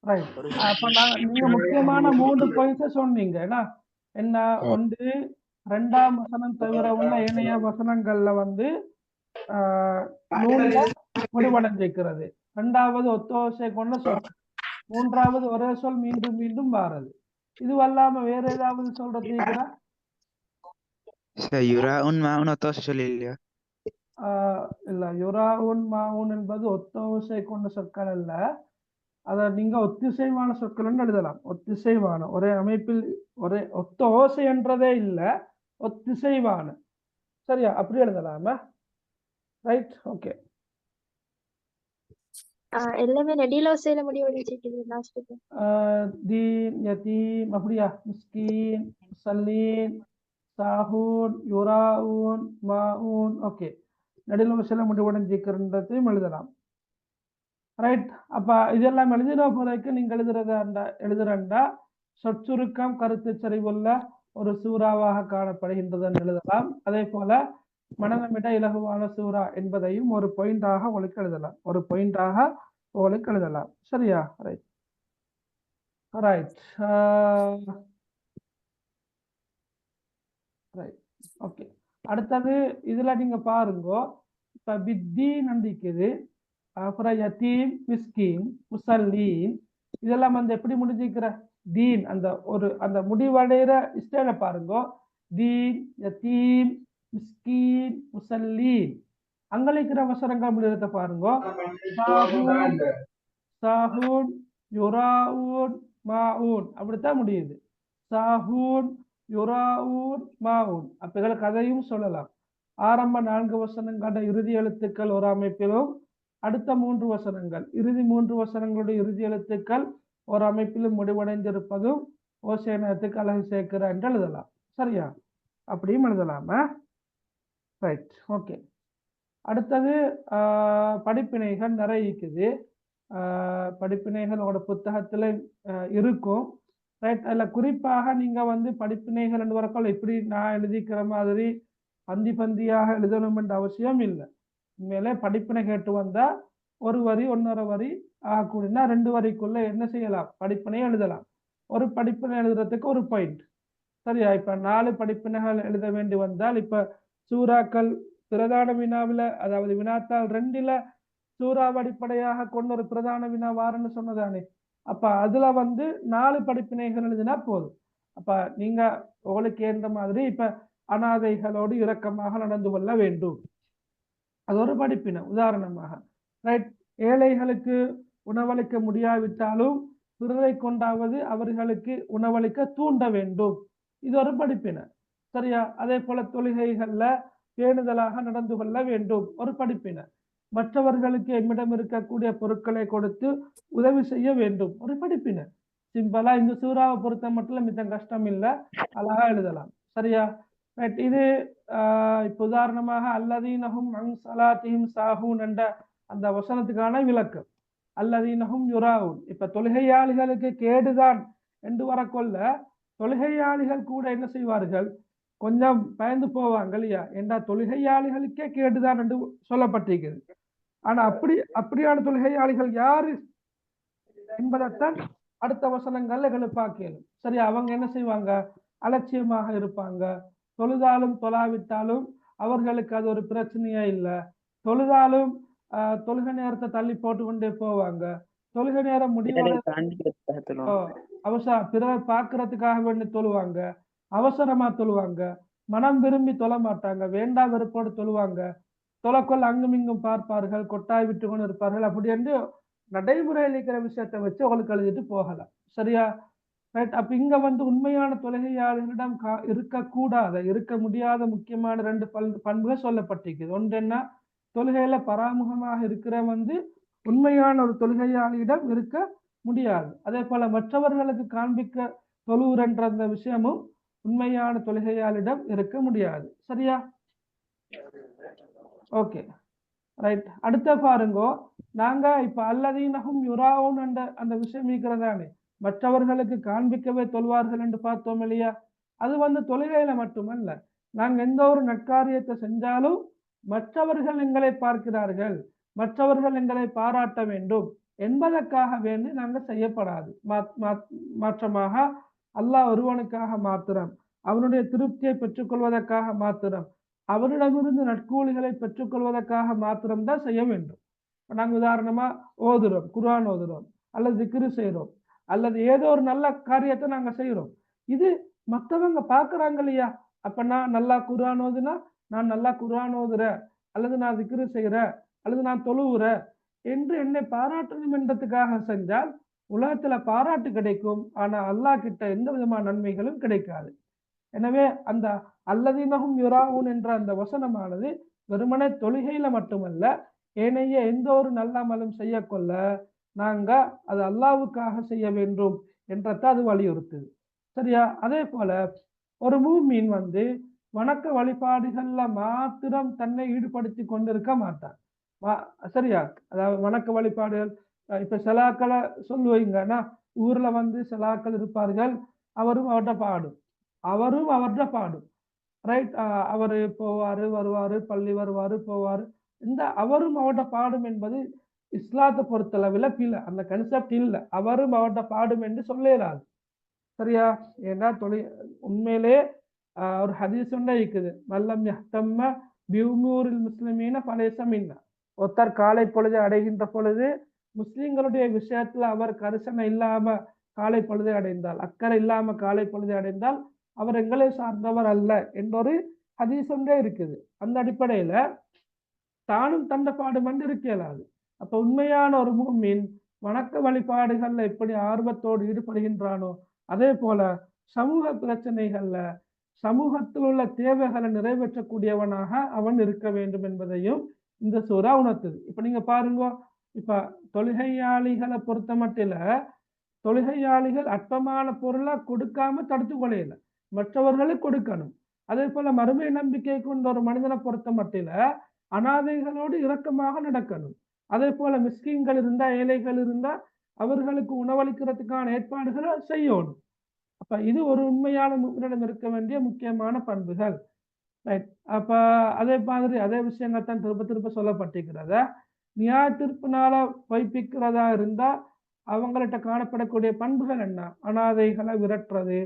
ரைட், அப்ப நீங்க முக்கியமான 3 பாயிண்ட்ஸ் சொன்னீங்க. என்ன ஒன்று, ரெண்டாம் வசனம் தவிர உள்ள ஏனைய வசனங்கள்ல வந்து நூல்ல முடிவடைஞ்சிருக்கிறது. ரெண்டாவது ஒத்தோசை கொண்ட சொல். மூன்றாவது ஒரே சொல் மீண்டும் மீண்டும் வாரது. இது அல்லாம வேற ஏதாவது சொல்றது இருக்கிறா? இல்ல, யுராவுன் மாவுன் என்பது ஒத்தோசை கொண்ட சொற்கள் அல்ல. அத நீங்க ஒத்திசைவான சொற்கள் எழுதலாம். ஒத்திசைவான, ஒரே அமைப்பில் ஒரே ஒத்த ஓசை என்றதே இல்ல, ஒத்திசைவான. சரியா? அப்படி எழுதலாமா? Right, okay. எல்லாமே நெடில ஓசையில முடிவடைஞ்சிருக்குது லாஸ்ட்க்கு. தீன், யதீம், அப்படியா? மிஸ்கீன், முஸல்லீன், சாஹூன், யுராவுன், மாஊன். ஓகே, நெடில ஓசையில முடிவடைஞ்சிருக்கிறதையும் எழுதலாம். ரைட், அப்ப இதெல்லாம் எழுதின பிறகு நீங்க எழுதுறண்டா சொற்சுருக்கம் கருத்து சரிவுள்ள ஒரு சூறாவாக காணப்படுகின்றது எழுதலாம். அதே போல மனநமிட இலகுவான சூறா என்பதையும் ஒரு பாயிண்டாக உங்களுக்கு எழுதலாம். சரியா? Right, right, right, okay. அடுத்தது இதுல நீங்க பாருங்க, இப்ப பித்தி நந்திக்குது, அப்புறம் யத்தீம், மிஸ்கீன், முஸல்லீன், இதெல்லாம் வந்து எப்படி முடிஞ்சிக்கிற தீன் அந்த முடிவடைகிற ஸ்டைல பாருங்க. தீன், யத்தீம், மிஸ்கீன், முஸல்லீன். அங்களிக்கிற வசனங்கள் முடியறத பாருங்க. சாஹூன் சாஹூன் யுராஊன் மாஊன் அப்படித்தான் முடியுது. சாஹூன் யுராஊன் மாஊன். அப்ப இதுல கதையும் சொல்லலாம். ஆரம்ப 4 வசனங்களோட இறுதி எழுத்துக்கள் ஒரு அமைப்பிலும், அடுத்த 3 வசனங்கள் இறுதி 3 வசனங்களுடைய இறுதி எழுத்துக்கள் ஒரு அமைப்பிலும் முடிவடைந்திருப்பதும் ஓசேனத்துக்கு அழகு சேர்க்கிற என்று எழுதலாம். சரியா? அப்படியும் எழுதலாமா? Right, okay. அடுத்தது படிப்பினைகள் நிறைய இருக்குது. படிப்பினைகளோட புத்தகத்துல இருக்கும். ரைட், அதில் குறிப்பாக நீங்க வந்து படிப்பினைகள் ரெண்டு வரக்கள் இப்படி நான் எழுதிக்கிற மாதிரி பந்தி பந்தியாக எழுதணும் என்ற அவசியம் இல்லை. உண்மையிலே படிப்பினை கேட்டு வந்தா ஒரு வரி 1.5 வரி ஆகக்கூடியனா 2 வரிக்குள்ள என்ன செய்யலாம்? படிப்பினை எழுதலாம். ஒரு படிப்பினை எழுதுறதுக்கு ஒரு பாயிண்ட். சரியா? இப்ப 4 படிப்பினைகள் எழுத வேண்டி வந்தால், இப்ப சூறாக்கள் பிரதான வினாவில, அதாவது வினாத்தாள் 2ல சூறாவை அடிப்படையாக கொண்ட ஒரு பிரதான வினா வாரன்னு சொன்னதானே. அப்ப அதுல வந்து 4 படிப்பினைகள் எழுதினா போதும். அப்ப நீங்க உங்களுக்கு ஏற்ற மாதிரி இப்ப அனாதைகளோடு இரக்கமாக நடந்து கொள்ள வேண்டும், அது ஒரு படிப்பினை உதாரணமாக. ரைட், ஏழைகளுக்கு உணவளிக்க முடியாவிட்டாலும் பிறரை கொண்டாவது அவர்களுக்கு உணவளிக்க தூண்ட வேண்டும், இது ஒரு படிப்பினை. சரியா? அதே போல தொழுகைகள்ல பேணுதலாக நடந்து கொள்ள வேண்டும், ஒரு படிப்பினை. மற்றவர்களுக்கு எம்மிடம் இருக்கக்கூடிய பொருட்களை கொடுத்து உதவி செய்ய வேண்டும், ஒரு படிப்பினை. சிம்பிளா இந்த சூறாவை பொறுத்த மட்டும் மித்த கஷ்டம் இல்லை, அழகா எழுதலாம். சரியா? ரைட், இது இப்ப உதாரணமாக அல்லதீனஹும் அன் ஸலாத்திஹிம் சாஹூன் என்ற அந்த வசனத்துக்கான விளக்கம். அல்லதீனஹும் யுராஊன். இப்ப தொழுகையாளிகளுக்கு கேடுதான் என்று வரக்கொள்ள தொழுகையாளிகள் கூட என்ன செய்வார்கள்? கொஞ்சம் பயந்து போவாங்க இல்லையா? என்றா தொழுகையாளிகளுக்கே கேடுதான் என்று சொல்லப்பட்டிருக்கிறது. ஆனா அப்படியான தொழுகையாளிகள் யாரு என்பதைத்தான் அடுத்த வசனங்கள்ல எழுப்பாக்கலும். சரி, அவங்க என்ன செய்வாங்க? அலட்சியமாக இருப்பாங்க. தொழுதாலும் தொழாவிட்டாலும் அவர்களுக்கு அது ஒரு பிரச்சனையே இல்லை. தொழுதாலும் தொழுகை நேரத்தை தள்ளி போட்டு கொண்டே போவாங்க. தொழுகை நேரம் பிறரை பார்க்கறதுக்காக வேண்டி தொழுவாங்க, அவசரமா தொழுவாங்க, மனம் விரும்பி தொழ மாட்டாங்க, வேண்டா வெறுப்போடு தொழுவாங்க, தொலைக்கொள் அங்கும் இங்கும் பார்ப்பார்கள், கொட்டாய் விட்டு கொண்டு இருப்பார்கள். அப்படி என்று நடைமுறையில் இருக்கிற விஷயத்தை வச்சு அவங்களுக்கு எழுதிட்டு போகலாம். சரியா? ரைட், அப்ப இங்க வந்து உண்மையான தொழுகையாளர்களிடம் இருக்க முடியாத முக்கியமான 2 பண்புகள் சொல்லப்பட்டிருக்குது. ஒன்று என்ன? தொழுகையில பராமுகமாக இருக்கிற வந்து உண்மையான ஒரு தொழுகையாளியிடம் இருக்க முடியாது. அதே போல மற்றவர்களுக்கு காண்பிக்க தொழுவுறன்ற அந்த விஷயமும் உண்மையான தொழுகையாளிடம் இருக்க முடியாது. சரியா? Okay, right. அடுத்த பாருங்கோ, நாங்க இப்ப அல்லதீனஹும் யுராஊன் என்ற அந்த விஷயம் இருக்கிறதானே, மற்றவர்களுக்கு காண்பிக்கவே தொழுவார்கள் என்று பார்த்தோம் இல்லையா? அது வந்து தொழுகையில மட்டுமல்ல, நாங்க எந்த ஒரு நற்காரியத்தை செஞ்சாலும் மற்றவர்கள் எங்களை பார்க்கிறார்கள், மற்றவர்கள் எங்களை பாராட்ட வேண்டும் என்பதற்காக வேண்டி நாங்கள் செய்யப்படாது. மாற்றமாக அல்லாஹ் ஒருவனுக்காக மாத்திரம், அவனுடைய திருப்தியை பெற்றுக்கொள்வதற்காக மாத்திரம், அவரிடமிருந்து நற்கூலிகளை பெற்றுக்கொள்வதற்காக மாத்திரம்தான் செய்ய வேண்டும். நாங்கள் உதாரணமா ஓதுறோம், குர்ஆன் ஓதுறோம், அல்லது திக்ரு செய்யறோம், அல்லது ஏதோ ஒரு நல்ல காரியத்தை நாங்க செய்யறோம், இது மற்றவங்க பார்க்கறாங்க இல்லையா? அப்ப நான் நல்லா குர்ஆன் ஓதுனா, நான் நல்லா குர்ஆன் ஓதுறேன், அல்லது நான் திக்ரு செய்யறேன், அல்லது நான் தொழுவுறேன் என்று என்னை பாராட்டணும் என்றதுக்காக செஞ்சால் உலகத்துல பாராட்டு கிடைக்கும், ஆனா அல்லாஹ் கிட்ட எந்த விதமான நன்மைகளும் கிடைக்காது. எனவே அந்த அல்லதீனஹும் யுராஊன் என்ற அந்த வசனமானது வெறுமனே தொழுகையில மட்டுமல்ல, ஏனைய எந்த ஒரு நல்ல அமலும் செய்ய கொள்ள நாங்க அது அல்லாஹ்வுக்காக செய்ய வேண்டும் என்றதான் அது வலியுறுத்துது. சரியா? அதே போல ஒரு மூமின் வந்து வணக்க வழிபாடுகள்ல மாத்திரம் தன்னை ஈடுபடுத்தி கொண்டிருக்க மாட்டான். சரியா? அதாவது வணக்க வழிபாடுகள், இப்ப செலாக்களை சொல்லுவீங்கன்னா ஊர்ல வந்து செலாக்கள் இருப்பார்கள், அவரும் அவர்கிட்ட பாடும். ரைட், அவரு போவாரு வருவாரு, பள்ளி வருவாரு போவாரு, இந்த அவரும் அவர்கிட்ட பாடும் என்பது இஸ்லாத்தை பொறுத்தளவில் பிள்ளை, அந்த கன்செப்ட் இல்லை. அவரும் அவர்கிட்ட பாடும் என்று சொல்லலாது. சரியா? ஏன்னா உண்மையிலே ஒரு ஹதீஸ் ஒன்றே இருக்குது, மல்லம் யஹ்தம்ம பிஉமூரில் முஸ்லிமீன ஃபலைஸ மின்னா. ஒருத்தர் காலை பொழுதை அடைகின்ற பொழுது முஸ்லிம்களுடைய விஷயத்துல அவர் கரிசனை இல்லாம காலை பொழுதை அடைந்தால், அக்கறை இல்லாம காலை பொழுதை அடைந்தால் அவர் எங்களை சார்ந்தவர் அல்ல என்றொரு ஹதீஸ் ஒன்றே இருக்குது. அந்த அடிப்படையில தானும் தண்ட பாடுமண்டு இருக்க இயலாது. அப்ப உண்மையான ஒரு முஃமின் வணக்க வழிபாடுகள்ல எப்படி ஆர்வத்தோடு ஈடுபடுகின்றானோ அதே போல சமூக பிரச்சனைகள்ல சமூகத்தில் உள்ள தேவைகளை நிறைவேற்றக்கூடியவனாக அவன் இருக்க வேண்டும் என்பதையும் இந்த சூறா உணர்த்துது. இப்ப நீங்க பாருங்க, இப்ப தொழுகையாளிகளை பொறுத்த மட்டில தொழுகையாளிகள் அற்பமான பொருளை கொடுக்காம தடுத்து கொள்ளையில மற்றவர்களுக்கு கொடுக்கணும். அதே போல மறுமை நம்பிக்கை கொண்ட ஒரு மனிதனை பொறுத்த மட்டில அனாதைகளோடு இரக்கமாக நடக்கணும். அதே போல மிஸ்கின்கள் இருந்தா ஏழைகள் இருந்தா அவர்களுக்கு உணவளிக்கிறதுக்கான ஏற்பாடுகளை செய்யணும். அப்ப இது ஒரு உண்மையான முஃமினிடம் இருக்க வேண்டிய முக்கியமான பண்புகள். ரைட். அப்ப அதே மாதிரி அதே விஷயங்கள் தான் திரும்ப திரும்ப சொல்லப்பட்டிருக்கிறத நியாய தீர்ப்புனால பொய்ப்பிக்கிறதா இருந்தா அவங்கள்ட்ட காணப்படக்கூடிய பண்புகள் என்ன? அனாதைகளை விரட்டுறது,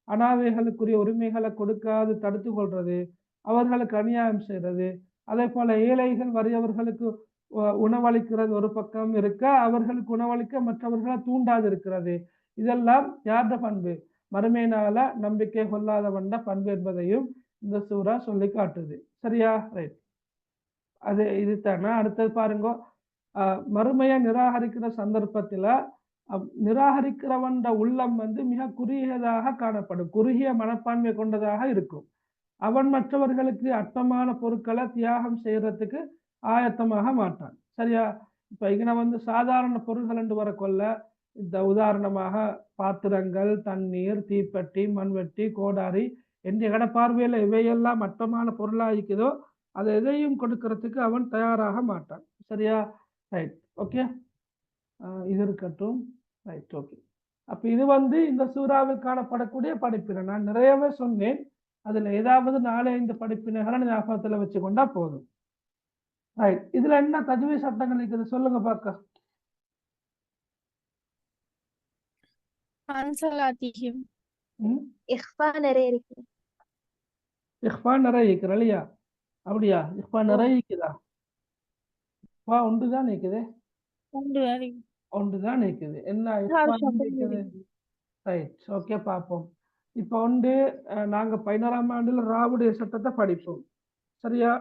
அனாதைகளுக்குரிய உரிமைகளை கொடுக்காது தடுத்து கொள்றது, அவர்களுக்கு அநியாயம் செய்யறது, அதே போல ஏழைகள் வறியவர்களுக்கு உணவளிக்கிறது ஒரு பக்கம் இருக்க, அவர்களுக்கு உணவளிக்க மற்றவர்களை தூண்டாது இருக்கிறது. இதெல்லாம் யார்ட பண்பு? மறுமையினால நம்பிக்கை கொள்ளாதவண்ட பண்பு என்பதையும் இந்த சூறா சொல்லி காட்டுது. சரியா? ரைட். அது இது தானே. அடுத்தது பாருங்க, மறுமையை நிராகரிக்கிற சந்தர்ப்பத்துல நிராகரிக்கிறவண்ட உள்ளம் மிக குறுகியதாக காணப்படும், குறுகிய மனப்பான்மை கொண்டதாக இருக்கும். அவன் மற்றவர்களுக்கு அற்பமான பொருட்களை தியாகம் செய்யறதுக்கு ஆயத்தமாக மாட்டான். சரியா? இப்ப இங்க சாதாரண பொருள்கள் என்று வர கொள்ள இந்த உதாரணமாக பாத்திரங்கள், தண்ணீர், தீப்பெட்டி, மண்வெட்டி, கோடாரி என்ற பார்வையில இவையெல்லாம் அற்பமான பொருளா இருக்குதோ அதை எதையும் கொடுக்கறதுக்கு அவன் தயாராக மாட்டான். சரியா? ரைட். ஓகே, இது இருக்கட்டும். ரைட். ஓகே. அப்ப இது இந்த சூறாவில் காணப்படக்கூடிய படிப்பினை. நான் நிறையவே சொன்னேன், அதுல ஏதாவது 4-5 படிப்பினைகளை ஞாபகத்துல வச்சு கொண்டா போதும். ரைட். இதுல என்ன தஜ்வீத் சட்டங்கள் இருக்குது சொல்லுங்க பார்க்க. இஹ்ஃபா நிறைய இருக்கு. இஹ்ஃபா நிறைய இருக்கிற இல்லையா? அப்படியா? இஹ்ஃபா நிறைய இருக்குதா? இஹ்ஃபா ஒன்றுதான் இருக்குது. ஒன்றுதான் இருக்குது. என்ன இஹ்ஃபா இருக்குது? ரைட். ஓகே, பார்ப்போம். இப்போ நாங்க 11ஆம் ஆண்டுல ராவுடைய சட்டத்தை படிப்போம். சரியா?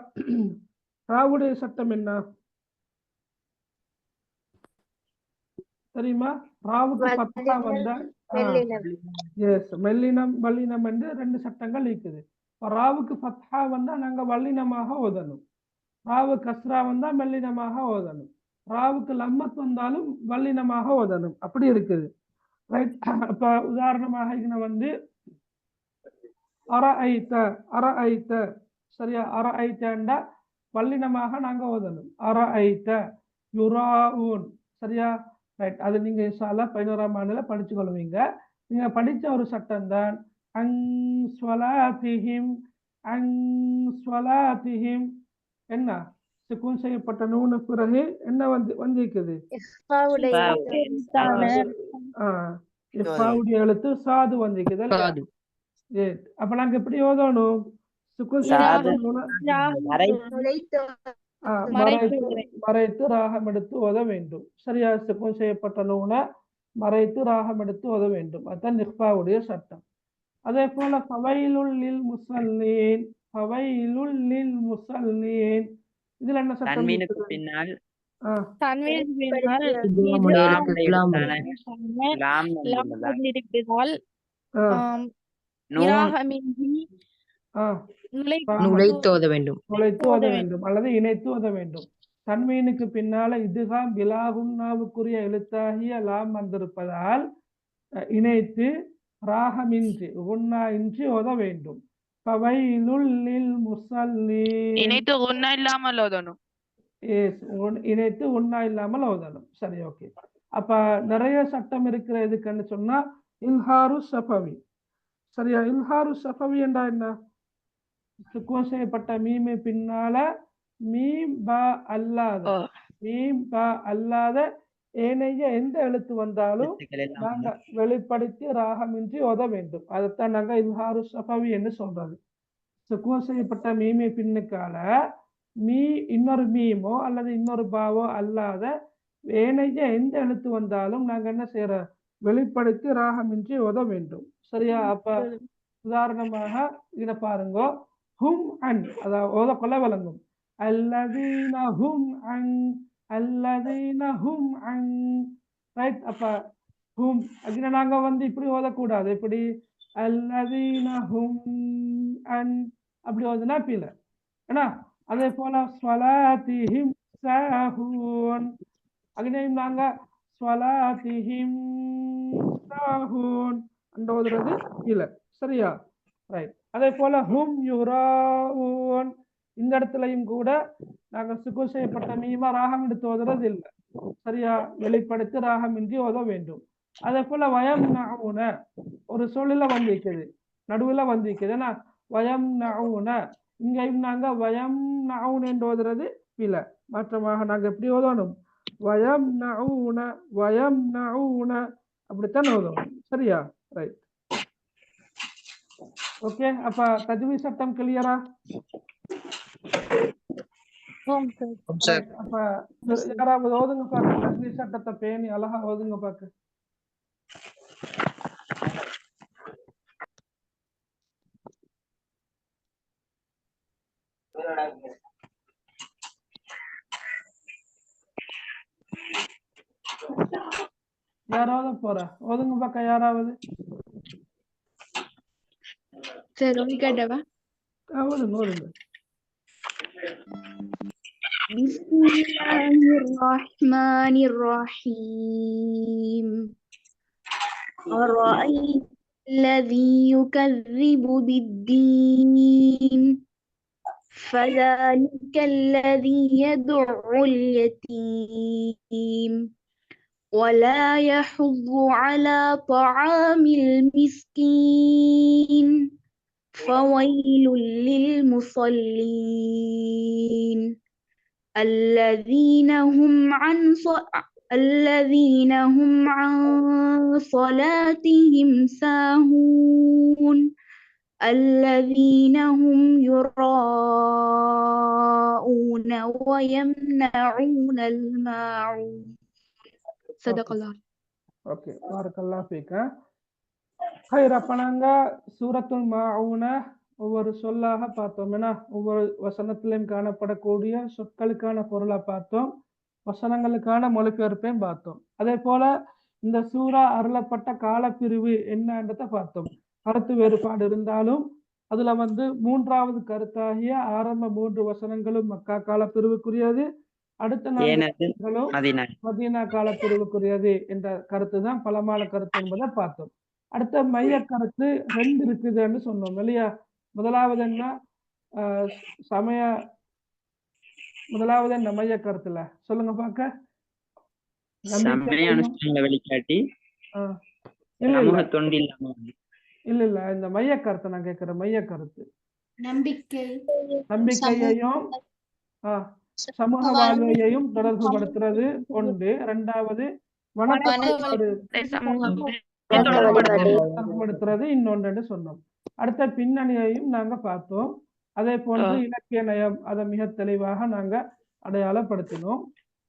ராவுடைய சட்டம் என்ன தெரியுமா? ராவுக்கு ஃபத்ஹா வந்தா எஸ், மெல்லினம் வல்லினம் என்று 2 சட்டங்கள் இருக்குது. ராவுக்கு ஃபத்ஹா வந்தா நாங்க வல்லினமாக ஓதணும், ராவு கஸ்ரா வந்தா மெல்லினமாக ஓதணும், ராவுக்கு லம்மத் வந்தாலும் வல்லினமாக ஓதணும். அப்படி இருக்குது. ரைட். அப்ப உதாரணமாக இங்க அரஐத அரஐத, சரியா? அரஐத்தா வல்லினமாக நாங்க ஓதணும். அரஐத யுராஊன், சரியா? ரைட். அது நீங்க இன்ஷா அல்லாஹ் 11ஆம் ஆண்டுல படிச்சு கொள்வீங்க. நீங்க படிச்ச ஒரு சட்டம் தான் அன்ஸ்வலாத்திஹிம். அன்ஸ்வலாத்திஹிம் என்ன? சுக்கூன் செய்யப்பட்ட நூனு பிறகு என்ன வந்திருக்குது? இஃபாவுடைய எழுத்து சாது வந்திருக்குது. அப்ப நாங்க எப்படி ஓதணும்? சுக்கூன் மறைத்து ராகம் எடுத்து ஓத வேண்டும். சரியா? சுக்கூன் செய்யப்பட்ட நூனை மறைத்து ராகம் எடுத்து ஓத வேண்டும். அதுதான் இஃபாவுடைய சட்டம். அதே போல ஃபவைலுல் லில் முஸல்லீன், ஃபவைலுல் லில் முஸல்லீன், இதுல என்ன சட்டம்? தன்வீனுக்கு பின்னால் நுழைத்து ஓத வேண்டும், நுழைத்து ஓத வேண்டும் அல்லது இணைத்து ஓத வேண்டும். தன்வீனுக்கு பின்னால இதுகாம் பிலாகுன்னாவுக்குரிய எழுத்தாகிய லாம் வந்திருப்பதால் இணைத்து ராகமின்றி குன்னா இன்றி ஓத வேண்டும். ஃபவைலுல் லில் முஸல்லீன், இணைத்து குன்னா இல்லாமல் ஓதணும். எஸ், இணைத்து உண்ணா இல்லாமல் ஓதணும். சரி, ஓகே. அப்ப நிறைய சட்டம் இருக்கிற எதுக்குன்னு சொன்னா இல்ஹாரு ஷஃபவி. சரியா? இல்ஹாரு ஷஃபவி என்றா என்ன? சுக்கூன் செய்யப்பட்ட மீமை பின்னால மீம் பா அல்லாத, மீம் பா அல்லாத ஏனைய எந்த எழுத்து வந்தாலும் நாங்க வெளிப்படுத்தி ராகமின்றி ஓத வேண்டும். அதைத்தான் நாங்க இல்ஹாரு ஷஃபவி என்று சொல்றது. சுக்கூன் செய்யப்பட்ட மீமை பின்னுக்கால இன்னொரு மீமோ அல்லது இன்னொரு பாவோ அல்லாத ஏனைய எந்த எழுத்து வந்தாலும் நாங்க என்ன செய்யறோம்? வெளிப்படுத்தி ராகமின்றி ஓத வேண்டும். சரியா? அப்ப உதாரணமாக இதை பாருங்க, ஹும் அன், அதாவது ஓத கொள்ள விளங்கும். அல்லதீனஹும் அன் அல்லதீனஹும் அன் ரைட். அப்ப ஹும் அதுக்கு நாங்க வந்து இப்படி ஓதக்கூடாது. இப்படி அல்லதீனஹும் அன் அப்படி ஓதுனா பிழை. ஏன்னா அதே போல ஸ்வலாத்திஹிம் சாஹூன் அங்கேயும் நாங்க ஸ்வலாத்திஹிம் சாஹூன் அந்த ஓதுறது இல்லை. சரியா? ரைட். அதே போல ஹும் யுராஊன் இந்த இடத்துலையும் கூட நாங்க சுக்குன் செய்யப்பட்ட மீமா ராகம் எடுத்து ஓதுறது இல்லை. சரியா? வெளிப்படுத்தி ராகமின்றி ஓத வேண்டும். அதே போல வயம் நவுன ஒரு சொல்லில வந்திருக்குது, நடுவுல வந்திருக்குது. ஏன்னா வயம் நவுன இங்கேயும் நாங்க வயம் நவுன் என்று ஓதுறது இல்லை. மாற்றமாக நாங்க எப்படி ஓதணும்? வயம் நவுன வயம் நவுன அப்படித்தான் ஓதணும். சரியா? ரைட். ஓகே. அப்ப தஜ்வீத் சட்டம் கிளியரா? அப்ப யாராவது ஓதுங்க பாக்க. தஜ்வீத் சட்டத்தை பேணி அழகா ஓதுங்க பாக்க. யாராவது போற ஓதுங்க பாக்க. யாராவது ஓதுங்க ஓதுங்க. بسم الله الرحمن الرحيم أرأيت الذي يكذب بالدين فذلك الذي يدعو اليتيم ولا يحض على طعام المسكين فويل للمصلين الذين هم عن صلاتهم ساهون الذين هم يراءون ويمنعون الماعون صدق الله. ஓகே. பாரக்கல்லாஹ் ஃபீக. ஹைர். அப்ப நாங்க சூரத்துல் மாஊன ஒவ்வொரு சொல்லாக பார்த்தோம். ஏன்னா ஒவ்வொரு வசனத்திலையும் காணப்படக்கூடிய சொற்களுக்கான பொருளை பார்த்தோம், வசனங்களுக்கான மொழிபெயர்ப்பையும் பார்த்தோம். அதே போல இந்த சூரா அருளப்பட்ட காலப்பிரிவு என்னன்றதை பார்த்தோம். கருத்து வேறுபாடு இருந்தாலும் அதுல வந்து மூன்றாவது கருத்தாகிய ஆரம்ப 3 வசனங்களும் மக்கா காலப்பிரிவுக்குரியது, அடுத்த 4 வசனங்களும் மதீனா காலப்பிரிவுக்குரியது என்ற கருத்து தான் பலமான கருத்து என்பதை பார்த்தோம். அடுத்த மைய கருத்து 2 இருக்குதுன்னு சொன்னோம் இல்லையா? முதலாவது என்ன சமய முதலாவது என்ன மைய கருத்துல சொல்லுங்க பாக்க. இல்ல இந்த மைய கருத்தை நான் கேட்கிறேன். மைய கருத்து நம்பிக்கையையும் சமூக வாழ்வையையும் தொடர்பு படுத்துறது ஒன்று. இரண்டாவது வணக்கப்படுத்துறது இன்னொன்று சொன்னோம். அடுத்த பின்னணியையும் நாங்க பார்த்தோம். அதே போன்று இலக்கிய நயம் அதை மிக தெளிவாக நாங்க அடையாளப்படுத்தினோம்.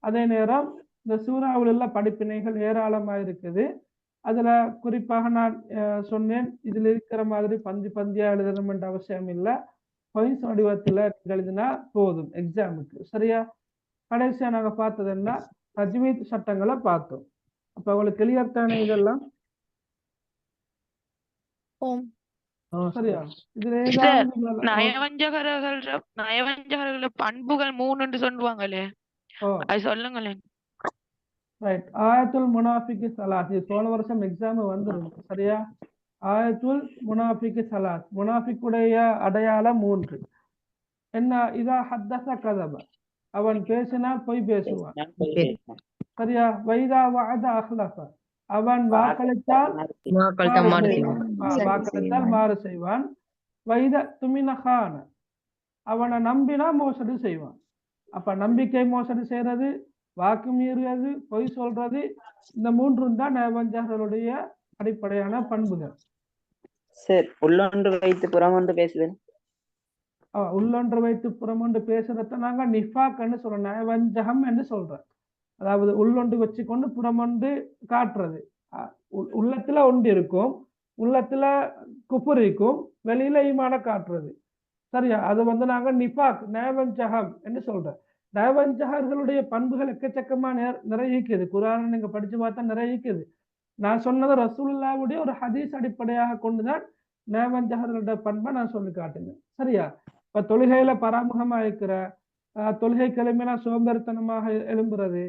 அதே நேரம் இந்த சூறாவில் உள்ள படிப்பினைகள் ஏராளமாக இருக்குது. அதுல குறிப்பாக நான் சொன்னேன், இதுல இருக்கிற மாதிரி பந்தியா எழுதணும் என்ற அவசியம் இல்லை. பாயிண்ட்ஸ் வடிவத்துல எழுதினா போதும் எக்ஸாமுக்கு. சரியா? கடைசியா நாங்க பார்த்தது என்ன? தஜ்வீத் சட்டங்களை பார்த்தோம். அப்ப அவங்களுக்கு கிளியர் தானே இதெல்லாம்? சரியா? இதுல நயவஞ்சகர்கள் பண்புகள் 3 சொல்லுவாங்களே, அது சொல்லுங்களேன். ரைட். ஆயத்துல் முனாஃபிக்கு ஸலாத் போன வருஷம் எக்ஸாம் வந்துருங்க. சரியா? ஆயத்துல் முனாஃபிக்கு ஸலாத், முனாஃபிக்குடைய அடையாளம் 3 என்ன? இதா ஹத்தஸ கதப, அவன் பேசினால் பொய் பேசுவான். சரியா? வைதா வஅத அஹ்லஃப, அவன் வாக்களித்தால் மாறு செய்வான். வைத துமின கான, அவனை நம்பினா மோசடி செய்வான். அப்ப நம்பிக்கை மோசடி செய்யறது, வாக்கு மீறுவது, பொய் சொல்றது, இந்த 3 தான் நயவஞ்சகர்களுடைய அடிப்படையான பண்புகள். சரி, உள்ளொன்று வைத்து புறமொன்று பேசுதல். உள்ளொன்று வைத்து புறமொன்று பேசுறத நாங்க நிஃபாக்னு சொல்றோம், நயவஞ்சகம் என்று சொல்றோம். அதாவது உள்ளொன்று வச்சுக்கொண்டு புறமொன்று காட்டுறது. உள்ளத்துல ஒன்று இருக்கும், உள்ளத்துல குஃபர் இருக்கும், வெளியில ஈமான காட்டுறது. சரியா? அது வந்து நாங்க நிஃபாக் நயவஞ்சகம் என்று சொல்றோம். நயவஞ்சகர்களுடைய பண்புகள் எக்கச்சக்கமா நிறைய இருக்குது. குர்ஆனை நீங்க படிச்சு பார்த்தா நிறைய இருக்குது. நான் சொன்னது ரசூலுல்லாஹ்வுடைய ஒரு ஹதீஸ் அடிப்படையாக கொண்டுதான் நயவஞ்சகர்களுடைய பண்பை நான் சொல்லி காட்டுங்க. சரியா? இப்ப தொழுகையில பராமுகமா இருக்கிற தொழுகை கிழமைனா சோம்பேறித்தனமாக எழும்புறது,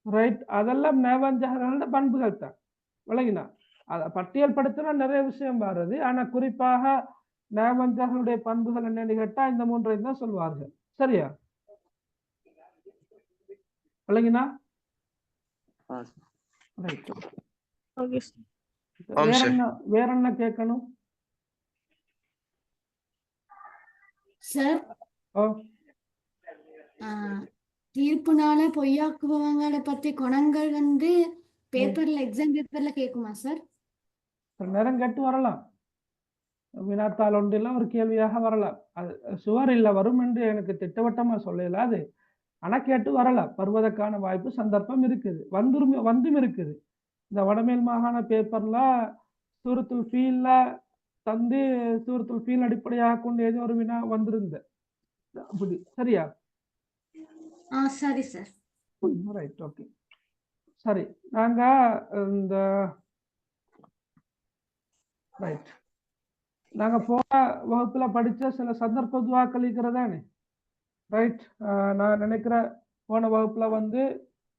ரைட்? அதெல்லாம் நயவஞ்சகர்களோட பண்புகள் தான். விளங்கினா? அதை பட்டியல்படுத்தினா நிறைய விஷயம் வர்றது. ஆனா குறிப்பாக நயவஞ்சகர்களுடைய பண்புகள் என்னன்னு கேட்டா இந்த 3 தான் சொல்வார்கள். சரியா? விளங்கினா? ரைட். ஓகே வேற என்ன கேட்கணும் சார்? ஓ தீர்ப்புனால பொய்யாக்குபவங்களை பத்தி குணங்கள் வந்து பேப்பர்ல எக்ஸாம் பேப்பர்ல கேட்குமா சார்? நேரம் கேட்டு வரலாம். வினாத்தாள் ஒன்றில் ஒரு கேள்வியாக வரலாம். அது சுவர் இல்ல வரும் என்று எனக்கு திட்டவட்டமா சொல்லல. அது ஆனா கேட்டு வரலாம். வருவதற்கான வாய்ப்பு சந்தர்ப்பம் இருக்குது. வந்தும் இருக்குது. இந்த வடமேல் மாகாண பேப்பர்ல சூரத்துல் ஃபீல்ல தந்து சூரத்துல் ஃபீல் அடிப்படையாக கொண்டு ஏதோ ஒரு வினா வந்திருந்த அப்படி. சரியா? சரி சார். ரைட். ஓகே. சரி, நாங்க இந்த ரைட் நாங்க போன வகுப்புல படிச்ச சில சந்தர்ப்ப துவாக்கள் இருக்கிறதானே? ரைட். நான் நினைக்கிறேன் போன வகுப்புல வந்து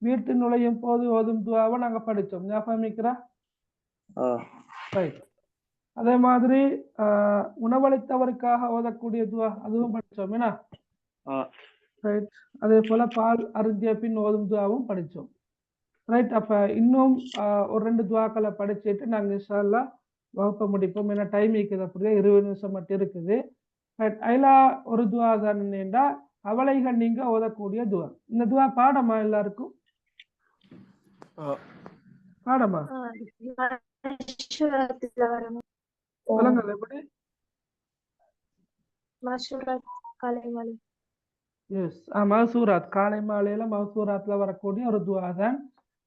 வீட்டு நுழையும் போது ஓதும் துவாவை நாங்க படிச்சோம். ஞாபகம் இருக்கிறா? ரைட். அதே மாதிரி உணவளித்தவருக்காக ஓதக்கூடிய துவா அதுவும் படிச்சோம். என்ன? ரைட். அதே போல பால் அருந்திய பின் ஓதும் துவாவும் படிச்சோம். ரைட். அப்ப இன்னும் ஒரு 2 துவாக்களை படிச்சுட்டு நாங்க இன்ஷா அல்லாஹ் வகுப்பை முடிப்போம். ஏன்னா டைம் இருக்குது. அப்படியே 20 நிமிஷம் மட்டும் இருக்குது. ரைட். ஐலா ஒரு துவா தான் என்னண்டா அவளைகள் நீங்க ஓதக்கூடிய துவா. இந்த துவா பாடமா எல்லாருக்கும்? பாடமா? சொல்லுங்கள் எப்படி? எஸ். மஹ்சூராத் காலை மாலையில மஹ்சூராத்ல வரக்கூடிய ஒரு துவா தான்.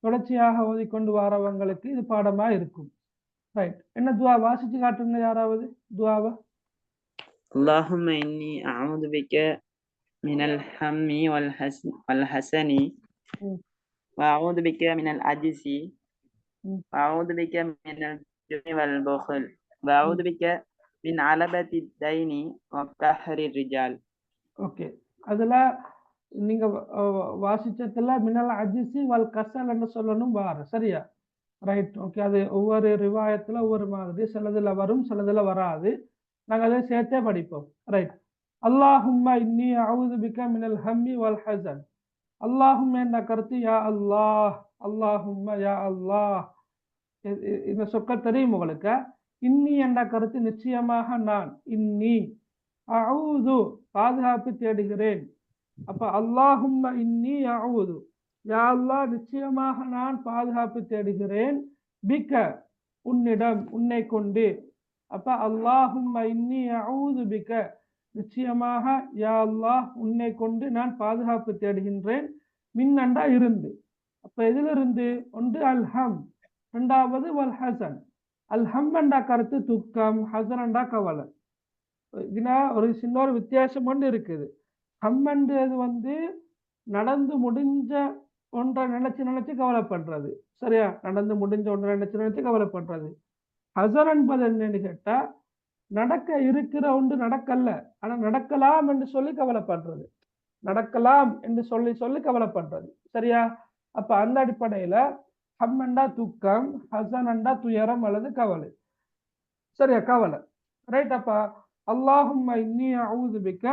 தொடர்ச்சியாக ஓதிக்கொண்டு வரவங்களுக்கு இது பாடமா இருக்கும். ரைட். என்ன துவா வாசிச்சு காட்டுங்க யாராவது துவாவை. اللهم إني أعوذ بك من الهم والحزن وأعوذ بك من العجز وأعوذ بك من الجبن والبخل وأعوذ بك من علبة الدين وقهر الرجال. ஓகே. அதுல நீங்க வாசிச்சதுல மினல் அஜிசி வல் கசல் என்று சொல்லணும் வார. சரியா? ரைட். ஓகே. அது ஒவ்வொரு ரிவாயத்துல ஒவ்வொரு மாதிரி, சிலதுல வரும் சிலதுல வராது. நாங்க அதை சேர்த்தே படிப்போம். ரைட். அல்லாஹும்ம இன்னி அஊது பிக மினல் ஹம்மி வல் ஹஸன். அல்லாஹும்ம என்ற கருத்து யா அல்லாஹ், அல்லாஹும்ம யா அல்லாஹ். இந்த சொற்கள் தெரியும் உங்களுக்கு. இன்னி என்ற கருத்து நிச்சயமாக நான், இன்னி அஊது பாதுகாப்பு தேடுகிறேன். அப்ப அல்லாஹும்ம இன்னி அஊது, யா அல்லாஹ் நிச்சயமாக நான் பாதுகாப்பு தேடுகிறேன், பிக உன்னிடம், உன்னை கொண்டு. அப்ப அல்லாஹும்ம இன்னி அஊது பிக நிச்சயமாக யா அல்லாஹ் உன்னை கொண்டு நான் பாதுகாப்பு தேடுகின்றேன், மின்னண்டா இருந்து. அப்ப எதிலிருந்து? ஒன்று அல்ஹம், இரண்டாவது வல் ஹசன். அல்ஹம் என்றா கருத்து துக்கம், ஹசன் என்றா கவலை. ஒரு சின்ன ஒரு வித்தியாசம் ஒன்று இருக்குது. ஹம்ன்றது வந்து நடந்து முடிஞ்ச ஒன்றை நினைச்சு கவலைப்படுறது. சரியா? நடந்து முடிஞ்ச ஒன்றை நினைச்சு கவலைப்படுறது. ஹசன் என்பது என்னன்னு கேட்டா நடக்க இருக்கிற ஒன்று நடக்கல, ஆனா நடக்கலாம் என்று சொல்லி கவலைப்படுறது. நடக்கலாம் என்று சொல்லி கவலைப்படுறது. சரியா? அப்ப அந்த அடிப்படையில ஹம்மண்டா துக்கம், ஹசனண்டா துயரம் அல்லது கவலை. சரியா? கவலை. ரைட். அப்ப அல்லாஹும்ம இன்னி அஊது பிக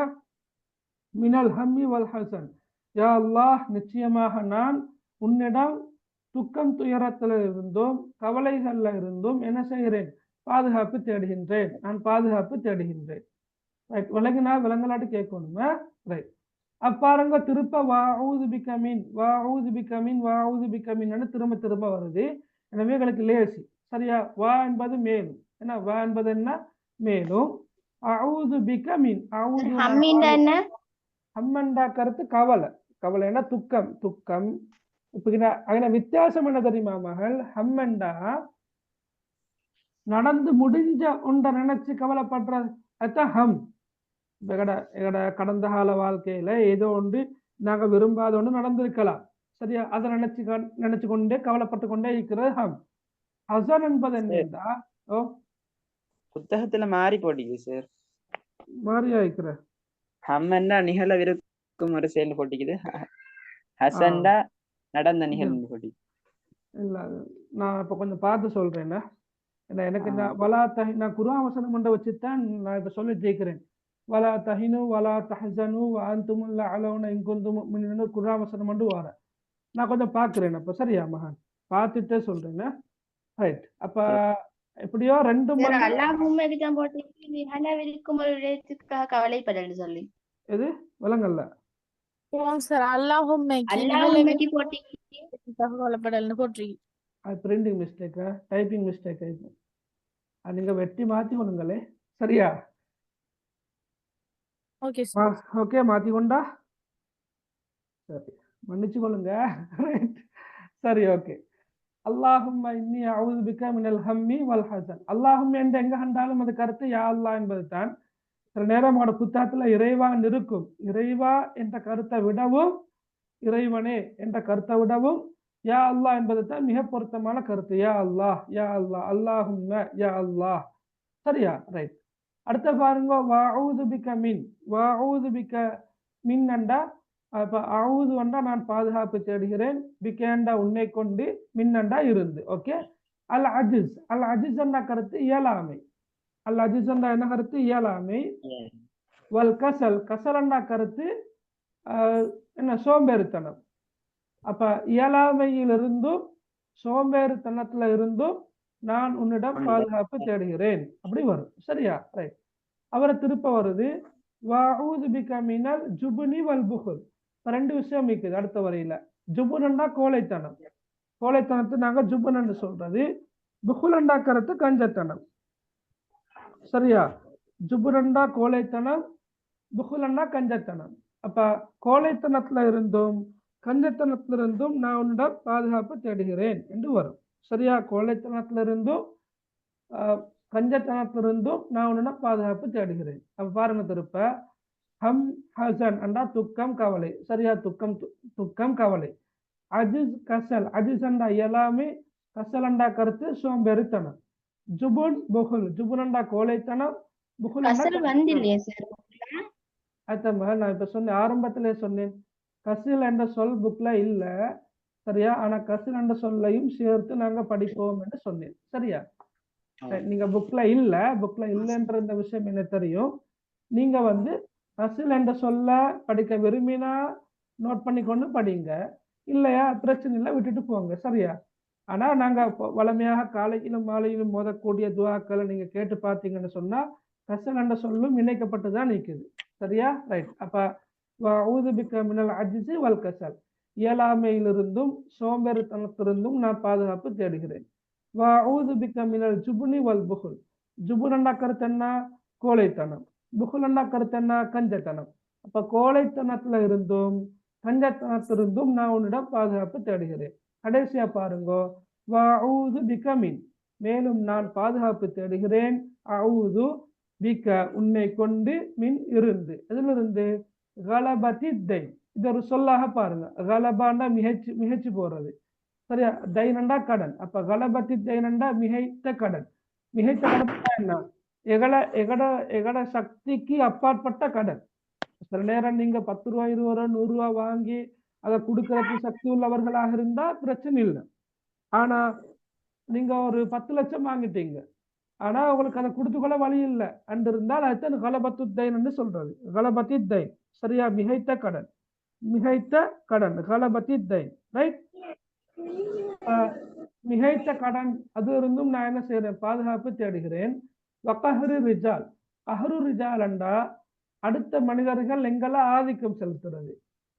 மினல் ஹம்மி வல் ஹசன். யா அல்லாஹ் நிச்சயமாக நான் உன்னிடம் துக்கம் துயரத்துல இருந்தும் கவலைகள்ல இருந்தும் என்ன செய்கிறேன்? பாதுகாப்பு தேடுகின்றேன். நான் பாதுகாப்பு தேடுகின்றேன். ரைட். விலங்கலாட்டு கேட்கணுமா? ரைட். அப்பாருங்க திருப்ப வஅஊது பிக மின், வஅஊது பிக மின், வஅஊது பிக மின் திரும்ப வருது. எனவே எங்களுக்கு லேசி. சரியா? வா என்பது மேலும். என்ன? வா என்பது என்ன? மேலும். அஊது பிக மின், அஊது ஹம்மண்டா கருத்து கவலை. கவலைன்னா துக்கம், துக்கம். இப்ப வித்தியாசம் என்ன தெரியுமா மகள்? ஹம்மண்டா நடந்து முடிஞ்ச ஒன்றை நினைச்சு கவலைப்படுறது, அதுதான் ஹம். எங்கட கடந்த கால வாழ்க்கையில ஏதோ ஒன்று நாங்க விரும்பாத ஒன்று நடந்திருக்கலாம். சரியா? அதை நினைச்சு கொண்டே கவலைப்பட்டு கொண்டே இருக்கிறது ஹம். ஹசன் என்பது என்னன்னா புத்தகத்துல மாறி போட்டிக்கு சார். மாறியா இருக்கிற ஹம்மன்னா நிகழவிருக்கும் ஒரு செயல் போட்டிக்குது. ஹசன்டா நடந்த நிகழ்வு போட்டி. இல்ல நான் இப்ப கொஞ்சம் பார்த்து சொல்றேன். எனக்கு நான் குர்ஆன் வசனம் கொண்டு வச்சுதான் நான் இப்ப சொல்லி ஜெயிக்கிறேன். வலா தஹினு வலா தஹ்சனு வஅன்துமுல் லஅலவுன இன் குன்தும் முஃமினீன் குர்ஆன் வசனம் கொண்டு வர நான் கொஞ்சம் பார்க்கிறேன். அப்ப சரியா மகான் பார்த்துட்டே சொல்றேன். ரைட். அப்ப எப்படியோ ரெண்டு கவலைப்படல் சொல்லி எது விலங்கல்ல பிரிண்டிங் மிஸ்டேக் டைப்பிங் மிஸ்டேக் நீங்க வெட்டி மாத்தி கொள்ளுங்களே. சரியா? ஓகே மாத்தி கொண்டா சரி, மன்னிச்சு கொள்ளுங்க. சரி, ஓகே. அல்லாஹும்ம இன்னி அஊது பிக மினல் ஹம்மி வல் ஹஸன். அல்லாஹும் என்று எங்க கண்டாலும் அது கருத்து யா அல்லாஹ் என்பது தான். சில நேரம் அவனோட புத்தகத்துல இறைவான் இருக்கும். இறைவா என்ற கருத்தை விடவும் இறைவனே என்ற கருத்தை விடவும் யா அல்லாஹ் என்பது தான் மிக பொருத்தமான கருத்து. யா அல்லாஹ், யா அல்லாஹ், அல்லாஹும்ம யா அல்லாஹ். சரியா? ரைட். அடுத்த பாருங்க, வஅஊது பிக மின். வஅஊது பிக மின் அண்டா அப்ப அவுது வண்டா நான் பாதுகாப்பு தேடுகிறேன், பிகேண்டா உன்னை கொண்டு, மின்னண்டா இருந்து. ஓகே. அல் அஜிஸ். அல் அஜிஸ் என்ற கருத்து இயலாமை. அல் அஜிஸ் என்ற என்ன கருத்து? இயலாமை. வல் கசல். கசலண்டா கருத்து என்ன? சோம்பேறித்தனம். அப்ப இயலாமையிலிருந்தும் சோம்பேறித்தனத்துல இருந்தும் நான் உன்னிடம் பாதுகாப்பு தேடுகிறேன் அப்படி வரும். சரியா? ரைட். அவரை திருப்ப வருது வஅஊது பிக மினல் ஜுப்னி வல் புஹுல். ரெண்டு விஷயம் இருக்குது அடுத்த வரையில. ஜுபுனண்டா கோழைத்தனம். கோழைத்தனத்தை நாங்க ஜுபுனன்னு சொல்றது. புஹுலண்டா கருத்து கஞ்சத்தனம். சரியா? ஜுபுனண்டா கோழைத்தனம், புஹுலண்டா கஞ்சத்தனம். அப்ப கோழைத்தனத்துல இருந்தும் கஞ்சத்தனத்துல இருந்தும் நான் உன்னிடம் பாதுகாப்பு தேடுகிறேன் என்று வரும். சரியா? கோழைத்தனத்துல இருந்தும் கஞ்சத்தனத்திலிருந்தும் நான் உன்னிடம் பாதுகாப்பு தேடுகிறேன். அப்ப பாருங்க திருப்ப ஹம் ஹசன் அண்டா துக்கம் கவலை. சரியா? துக்கம் கவலை. அஜிஸ் கசல். அஜிஸ் அண்டா இயலாமை, கசல் அண்டா கருத்து சோம்பேறித்தனம். ஜுபுன் புகுல். ஜுபுன் அண்டா கோழைத்தனம், புகுல் அத்தம்மா நான் இப்ப சொன்னேன், ஆரம்பத்திலே சொன்னேன் கசில் என்ற சொல் புக்ல இல்ல. சரியா? ஆனா கசில் என்ற சொல்லையும் சேர்த்து நாங்க படிப்போம் என்று சொன்னேன். சரியா? நீங்க புக்ல இல்லைன்ற இந்த விஷயம் என்ன தெரியும். நீங்க கசில் என்ற சொல்ல படிக்க விரும்பினா நோட் பண்ணி கொண்டு படிங்க, இல்லையா பிரச்சனை இல்லை விட்டுட்டு போங்க. சரியா? ஆனா நாங்க வளமையாக காலையிலும் மாலையிலும் மோதக்கூடிய துவாக்களை நீங்க கேட்டு பார்த்தீங்கன்னு சொன்னா கசல் என்ற சொல்லும் இணைக்கப்பட்டுதான் நிற்குது. சரியா? ரைட். அப்ப வஅஊது பிக மினல் அஜ்ஸி வல் கசல். இயலாமையிலிருந்தும் சோம்பேறித்தனத்திலிருந்தும் நான் பாதுகாப்பு தேடுகிறேன். வஅஊது பிக மினல் ஜுப்னி வல் புஹுல். ஜுபுனண்டா கருத்து என்ன? கோழைத்தனம். புகுலண்டா கருத்து என்ன? கஞ்சத்தனம். அப்ப கோழைத்தனத்துல இருந்தும் கஞ்சத்தனத்திலிருந்தும் நான் உன்னிடம் பாதுகாப்பு தேடுகிறேன். கடைசியா பாருங்க, வஅஊது பிக மின். மேலும் நான் பாதுகாப்பு தேடுகிறேன், அஊது பிக உன்னை கொண்டு, மின் இருந்து. எதிலிருந்து? கலபதி தைன். இது ஒரு சொல்லாக பாருங்க. கலபாண்டா மிகச்சு போறது. சரியா? தைனண்டா கடன். அப்ப கலபதி தைனண்டா மிகைத்த கடன். மிகைத்த கடன் என்ன? எகட சக்திக்கு அப்பாற்பட்ட கடன். சில நேரம் நீங்க 10 ரூபாய் 20 ரூபாய் 100 ரூபாய் வாங்கி அதை கொடுக்கறதுக்கு சக்தி உள்ளவர்களாக இருந்தா பிரச்சனை இல்லை. ஆனா நீங்க ஒரு 10 லட்சம் வாங்கிட்டீங்க, ஆனா உங்களுக்கு அதை கொடுத்துக்கொள்ள வழி இல்லை அன்று இருந்தால் அதுதான் கலபத்து தைன்னு சொல்றது. கலபத்தி தைன். சரியா? மிகைத்த கடன். மிகைத்த கடன் கலபத்தி தைன். ரைட். மிகைத்த கடன் அது இருந்தும் நான் என்ன செய்யறேன்? பாதுகாப்பு தேடுகிறேன். வகஹரு ரிஜால். கஹரு ரிஜால் என்றா அடுத்த மனிதர்கள் எங்களை ஆதிக்கம் செலுத்துறது.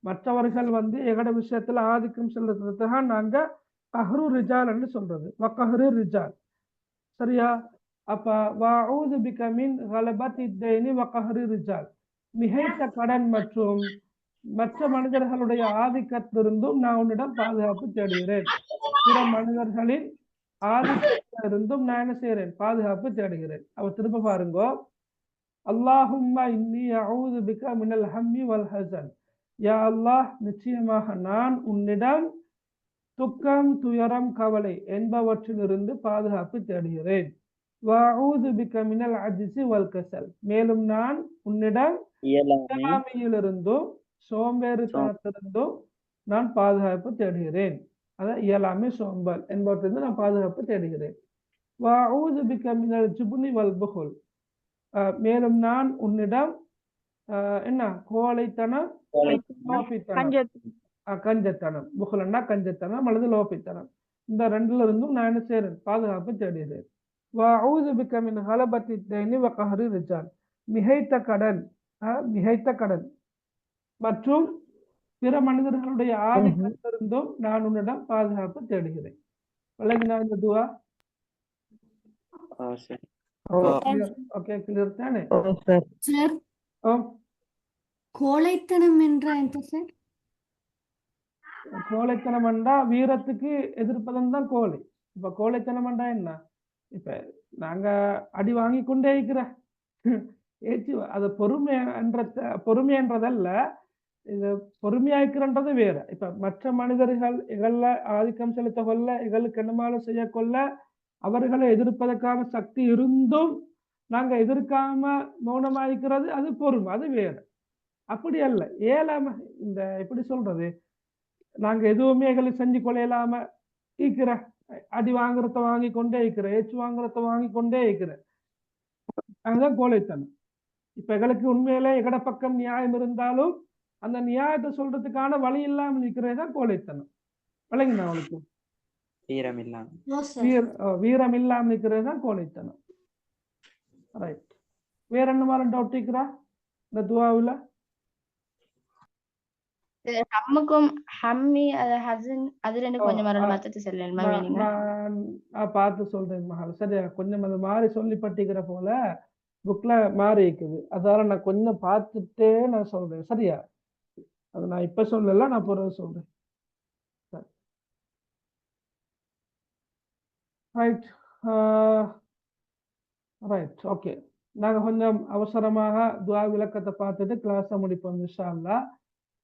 மற்றவர்கள் எங்கட விஷயத்துல ஆதிக்கம் செலுத்துறதுக்காக நாங்க கஹரு ரிஜால் என்று சொல்றது. வகஹரு ரிஜால். சரியா? அப்ப வஅஊது பிக மின் கலபத்தி தைனி வகஹரு ரிஜால். மிகைத்த கடன் மற்றும் மற்ற மனிதர்களுடைய ஆதிக்கத்திலிருந்தும் நான் உன்னிடம் பாதுகாப்பு தேடுகிறேன். பிற மனிதர்களின் ஆதிக்கத்திலிருந்தும் நான் என்ன செய்யறேன்? பாதுகாப்பு தேடுகிறேன். அவ திரும்ப பாருங்க, அல்லாஹும்ம இன்னி அஊது பிக மினல் ஹம்மி வல் ஹஸன். யா அல்லாஹ், நிச்சயமாக நான் உன்னிடம் துக்கம், துயரம், கவலை என்பவற்றிலிருந்து பாதுகாப்பு தேடுகிறேன். வஅஊது பிக மினல் அஜ்ஸி வல் கஸல். மேலும் நான் உன்னிடம் இயலாமையிலிருந்தும் சோம்பேறித்தனத்திலிருந்தும் நான் பாதுகாப்பு தேடுகிறேன். அதான் இயலாமை, சோம்பல் என்பவற்றிலிருந்து நான் பாதுகாப்பு தேடுகிறேன். வஅஊது பிக மினல் ஜுப்னி வல் புஹுல். மேலும் நான் உன்னிடம் என்ன கோழைத்தனம், கஞ்சத்தனம், புகழன்னா கஞ்சத்தனம் அல்லது லோபித்தனம், இந்த ரெண்டுல இருந்தும் நான் என்ன செய்யறேன், பாதுகாப்பு தேடுகிறேன். வஅஊது பிக மின் கலபத்தி தைனி வ கஹ்ரி ரிஜால். மிகைத்த கடன் மற்றும் பிற மனிதர்களுடைய ஆதிக்கத்திலிருந்தும் நான் உன்னிடம் பாதுகாப்பு தேடுகிறேன். விளங்கினா இந்த துவா? ஓகே, கிளியர் தானே? சார், ஆம். கோழைத்தனம் என்றால் என்ன சார்? கோழைத்தனம் என்றா வீரத்துக்கு எதிர்ப்பதன் தான் கோழை. இப்ப கோழைத்தனம் என்றா என்ன? இப்ப நாங்க அடி வாங்கி கொண்டே இருக்கிற ஏச்சு அது பொறுமைன்றதல்ல, இது பொறுமையாய்க்கிறன்றது வேற. இப்ப மற்ற மனிதர்கள் எகல்ல ஆதிக்கம் செலுத்த கொள்ள, எங்களுக்கு என்னமாலும் செய்ய கொள்ள, அவர்களை எதிர்ப்பதற்கான சக்தி இருந்தும் நாங்க எதிர்க்காம மௌனமாய்க்கிறது, அது பொறுமை, அது வேற. அப்படி அல்ல ஏலாம, இந்த எப்படி சொல்றது, நாங்க எதுவுமே எங்களை செஞ்சு கொள்ளையிலாம ஈக்கிற, அடி வாங்குறத வாங்கி கொண்டே இருக்கிற, ஏச்சு வாங்குறத வாங்கி கொண்டே இருக்கிற, அதுதான் கோழைத்தனம். இப்ப எங்களுக்கு உண்மையிலே எகட பக்கம் நியாயம் இருந்தாலும் அந்த நியாயத்தை சொல்றதுக்கான வழி இல்லாம நிற்கிறதுதான் கோழைத்தனம். விளங்கினா அவளுக்கு? வீரம் இல்லாம நிற்கிறது தான் கோழைத்தனம். ரைட். வேற என்ன மாதிரி டவுட் இருக்கிறா இந்த துவாவுல? ஹம்முக்கும் ஹம்மி ஹசன் அது ரெண்டு கொஞ்சம் மாத்தத்தை சொல்லணுமா? நான் பார்த்து சொல்றேன் மகள். சரியா, கொஞ்சம் அது மாறி சொல்லி பட்டிக்கிற போல புக்ல மாறி இருக்குது, அதால நான் கொஞ்சம் பார்த்துட்டே நான் சொல்றேன். சரியா, அது நான் இப்ப சொல்லல, நான் பிறகு சொல்றேன். Right right okay. நாங்க கொஞ்சம் அவசரமாக துவா விளக்கத்தை பார்த்துட்டு கிளாஸை முடிப்போம் இன்ஷா அல்லாஹ்.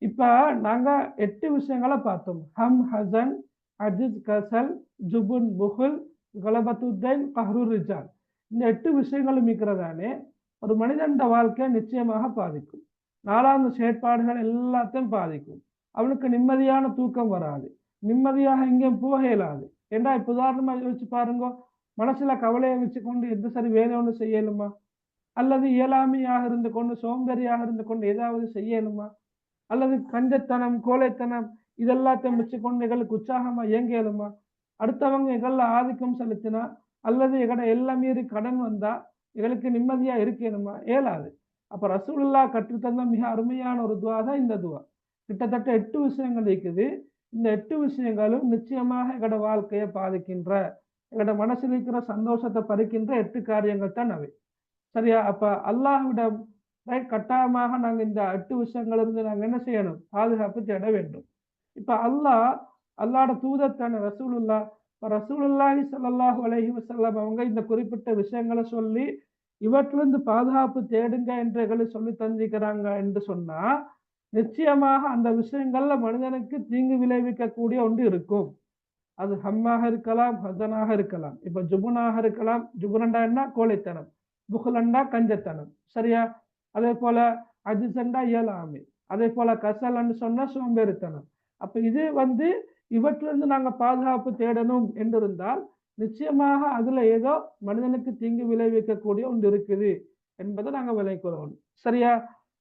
இப்ப நாங்க 8 விஷயங்களை பார்த்தோம். ஹம், ஹசன், அஜித், கசல், ஜுபுன், புகுல், கலபத்துத்தைன், கஹ்ரு ரிஜால். இந்த 8 விஷயங்களும் இருக்கிறதானே ஒரு மனிதன் வாழ்க்கையை நிச்சயமாக பாதிக்கும். 4 செயற்பாடுகள் எல்லாத்தையும் பாதிக்கும். அவனுக்கு நிம்மதியான தூக்கம் வராது, நிம்மதியாக எங்கேயும் போக இயலாது. ஏண்டா இப்ப உதாரணமா யோசிச்சு பாருங்க, மனசுல கவலையை வச்சு கொண்டு எந்த சரி வேலை ஒன்று செய்யலுமா, அல்லது இயலாமையாக இருந்து கொண்டு சோம்பேறியாக இருந்து கொண்டு ஏதாவது செய்யலுமா, அல்லது கஞ்சத்தனம், கோழைத்தனம் இதெல்லாத்தையும் வச்சு கொண்டு எங்களுக்கு உற்சாகமா இயங்கலுமா, அடுத்தவங்க எங்கள்ல ஆதிக்கம் செலுத்தினா அல்லது எங்கட எல்லாம் மீறி கடன் வந்தா எங்களுக்கு நிம்மதியா இருக்கணுமா? இயலாது. அப்ப ரசூலுல்லாஹ் கற்றுத்தந்த மிக அருமையான ஒரு துவா தான் இந்த துவா. கிட்டத்தட்ட 8 விஷயங்கள் இருக்குது. இந்த 8 விஷயங்களும் நிச்சயமாக எங்கட வாழ்க்கையை பாதிக்கின்ற, எங்கட மனசில் இருக்கிற சந்தோஷத்தை பறிக்கின்ற 8 காரியங்கள் தான் அவை. சரியா? அப்ப அல்லாஹ்விடம் கட்டாயமாக நாங்க இந்த 8 விஷயங்களிலிருந்து நாங்க என்ன செய்யணும்? பாதுகாப்பு தேட வேண்டும். இப்ப அல்லாஹ்வோட தூதத்தான ரசூலுல்லாஹி ஸல்லல்லாஹு அலைஹி வஸல்லம் அவங்க இந்த குறிப்பிட்ட விஷயங்களை சொல்லி இவற்றிலிருந்து பாதுகாப்பு தேடுங்க என்று சொல்லி தந்திக்கிறாங்க என்று சொன்னா, நிச்சயமாக அந்த விஷயங்கள்ல மனிதனுக்கு தீங்கு விளைவிக்கக்கூடிய ஒன்று இருக்கும். அது ஹம்மாக இருக்கலாம், ஹசனாக இருக்கலாம். இப்ப ஜுபுனாக இருக்கலாம். ஜுபுனண்டா என்ன? கோழைத்தனம். புகலண்டா கஞ்சத்தனம். சரியா? அதே போல அஜிசண்டா இயலாமை. அதே போல கசலன்னு சொன்னா சோம்பேறித்தனம். அப்ப இது இவற்றிலிருந்து நாங்க பாதுகாப்பு தேடணும் என்றிருந்தால் நிச்சயமாக அதுல ஏதோ மனிதனுக்கு தீங்கு விளைவிக்கக்கூடிய ஒன்று இருக்குது என்பதை நாங்க விளைக்கிறோம். சரியா?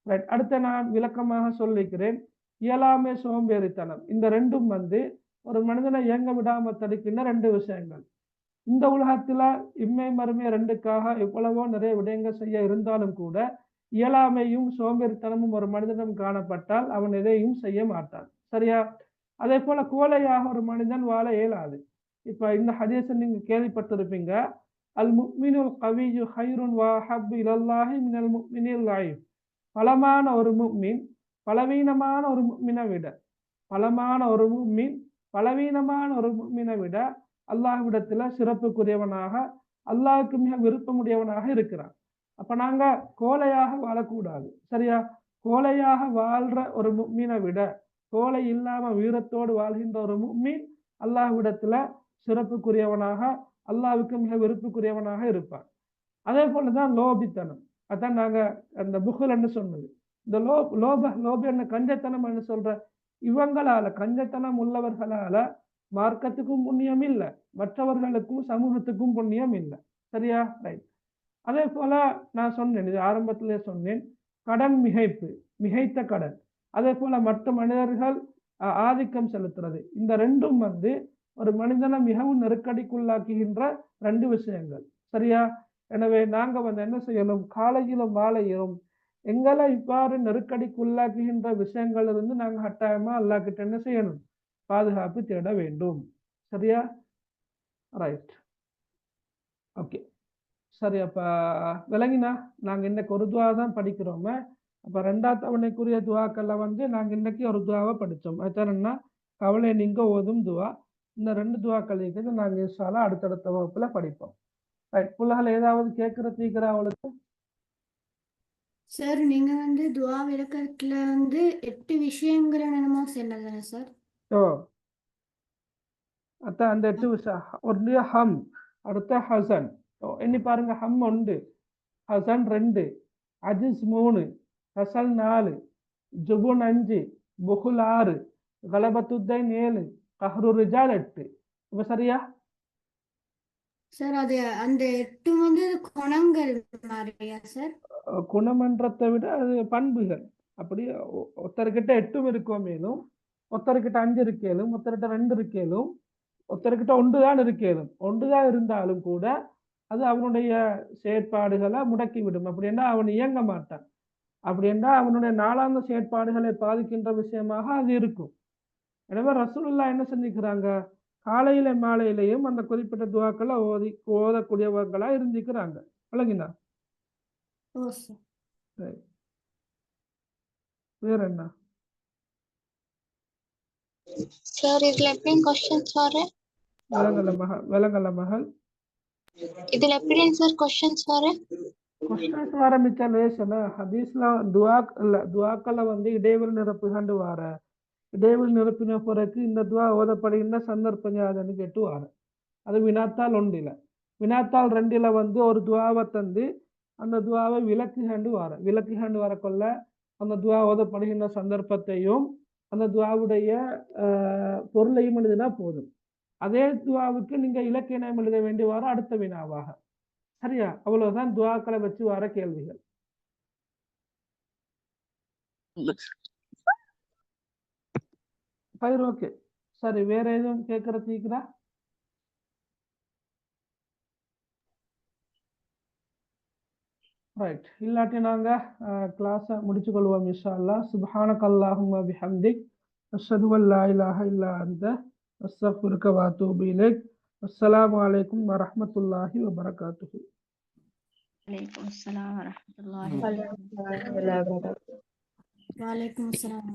ரைட். அடுத்த நான் விளக்கமாக சொல்லிக்கிறேன். இயலாமை, சோம்பேறித்தனம், இந்த ரெண்டும் ஒரு மனிதனை இயங்க விடாம தடுக்கின்ற 2 விஷயங்கள். இந்த உலகத்துல இம்மை மறுமை 2க்காக எவ்வளவோ நிறைய விடயங்கள் செய்ய இருந்தாலும் கூட இயலாமையும் சோம்பேறித்தனமும் ஒரு மனிதனும் காணப்பட்டால் அவன் எதையும் செய்ய மாட்டான். சரியா? அதே போல கோழையாக ஒரு மனிதன் வாழ இயலாது. இப்ப இந்த ஹதீஸை நீங்க கேள்விப்பட்டிருப்பீங்க. அல் முஃமினுல் கவியு ஹைருன் வ அஹப்பு இலல்லாஹி மினல் முஃமினில் லைஃப். பலமான ஒரு முஃமின் பலவீனமான ஒரு முஃமினை விட, பலமான ஒரு முஃமின் பலவீனமான ஒரு முஃமினை விட அல்லாஹ்விடத்துல சிறப்புக்குரியவனாக, அல்லாஹ்வுக்கு மிக விருப்பமுடையவனாக இருக்கிறான். அப்ப நாங்க கோழையாக வாழக்கூடாது. சரியா? கோழையாக வாழ்ற ஒரு முஃமினை விட கோழை இல்லாம வீரத்தோடு வாழ்கின்ற ஒரு முஃமின் அல்லாஹ்விடத்துல சிறப்புக்குரியவனாக, அல்லாஹ்வுக்கு மிக விருப்புக்குரியவனாக இருப்பான். அதே போலதான் லோபித்தனம். அதான் நாங்க அந்த புகுல்னு சொன்னது. இந்த லோப என்ன கஞ்சத்தனம் சொல்ற இவங்களால, கஞ்சத்தனம் உள்ளவர்களால மார்க்கத்துக்கும் புண்ணியம் இல்லை, மற்றவர்களுக்கும் சமூகத்துக்கும் புண்ணியம் இல்லை. சரியா? ரைட். அதே போல நான் சொன்னேன், இது ஆரம்பத்திலே சொன்னேன், கடன் மிகைப்பு, மிகைத்த கடன், அதே போல மற்ற மனிதர்கள் ஆதிக்கம் செலுத்துறது, இந்த ரெண்டும் ஒரு மனிதனை மிகவும் நெருக்கடிக்குள்ளாக்குகின்ற ரெண்டு விஷயங்கள். சரியா? எனவே நாங்க என்ன செய்யணும், காலையிலும் மாலையிலும் எங்களை இவ்வாறு நெருக்கடிக்குள்ளாக்குகின்ற விஷயங்கள் இருந்து நாங்க கட்டாயமா அல்லாஹ் கிட்ட என்ன செய்யணும், பாதுகாப்பு தேட வேண்டும். சரியா? ரைட். ஓகே, சரி. அப்ப விளங்கினா நாங்க இன்னைக்கு ஒரு துவா தான் படிக்கிறோமே. அப்ப ரெண்டாவது தவணைக்குரிய துவாக்கள்ல நாங்க இன்னைக்கு ஒரு துவாவை படித்தோம். அதுனா கவலை நீங்க ஓதும் துவா. இந்த ரெண்டு துவாக்கள் இருக்குது, நாங்க இன்ஷால்லா அடுத்தடுத்த வகுப்புல படிப்போம். ரைட். புள்ளகள் ஏதாவது கேட்கற அவளுக்கு? சார் நீங்க துவா விளக்கத்துல 8 விஷயங்கள் என்னமோ சொன்னதானே சார்? ஓ, அதான் அந்த 8 விஷயம். ஒரு ஹம், அடுத்த ஹசன். எண்ணி பாருங்க. ஹம் 1, ஹசன் 2, அஜிஸ் 3, ஹசல் 4, ஜுபுன் 5, புகுல் 6, கலபத்துத்தைன் 7, கஹ்ரு ரிஜால் 8. இப்ப சரியா? சார் அது அந்த 8 குணங்கள் மாதிரியா சார்? குணமன்றத்தை விட அது பண்புகள். அப்படி ஒருத்தர்கிட்ட 8 இருக்கும் மேலும், ஒருத்தர்கிட்ட 5 இருக்கேலும், ஒருத்தர்கிட்ட 2 இருக்கேலும், ஒருத்தர்கிட்ட 1 தான் இருக்கேலும். 1 தான் இருந்தாலும் கூட அது அவனுடைய செயற்பாடுகளை முடக்கிவிடும். அப்படின்னா அவன் இயங்க மாட்டான். அப்படின்னா அவனுடைய நாளாந்த செயற்பாடுகளை பாதிக்கின்ற விஷயமாக அது இருக்கும். எனவே ரசூலுல்லாஹ் என்ன செஞ்சுக்கிறாங்க, காலையில மாலையிலையும் அந்த குறிப்பிட்ட துவாக்களை ஓதக்கூடியவர்களா இருந்திருக்கிறாங்க. விளங்கினா? வேற என்ன சார்? இதுல எப்படி क्वेश्चंस வரும்? விலங்கல மகள், இதுல எப்படி சார் क्वेश्चंस வரும்? क्वेश्चंस ஆரம்பிச்சா லேசனா. ஹதீஸ்ல துவாக்களை இடைவெளி நிரப்புகண்டு வார, இடைவெளி நிரப்பின பிறகு இந்த துவா ஓதப்படுகின்ற சந்தர்ப்பம் யாதுன்னு கேட்டு வார. அது வினாத்தால் 1, வினாத்தால் 2 ஒரு துவாவை தந்து அந்த துவாவை விளக்குகண்டு வரக்கொள்ள அந்த துவா ஓதப்படுகின்ற சந்தர்ப்பத்தையும் அந்த துவாவுடைய பொருளையும் எழுதினா போதும். அதே துவாவுக்கு நீங்க இலக்கியம் எழுத வேண்டி வர அடுத்த வினாவாக. சரியா? அவ்வளவுதான் துவாக்களை வச்சு வர கேள்விகள். ஓகே, சரி. வேற எதுவும் கேட்கறதுக்குறா? ரைட். இல்லாட்டி நாங்க கிளாஸை முடிச்சு கொள்வோம் இன்ஷா அல்லாஹ். சுப்ஹானக அல்லாஹும்ம பிஹம்திக், அஷ்ஹது அன் லா இலாஹ இல்லா அன்த, அஸ்தக்ஃபிருக வ அத்தூபு இலைக். அஸ்ஸலாமு அலைக்கும் வரஹ்மத்துல்லாஹி வபரகாத்துஹு. வலைக்கும் அஸ்ஸலாம் வரஹ்மத்துல்லாஹி வலைக்கும் அஸ்ஸலாம்.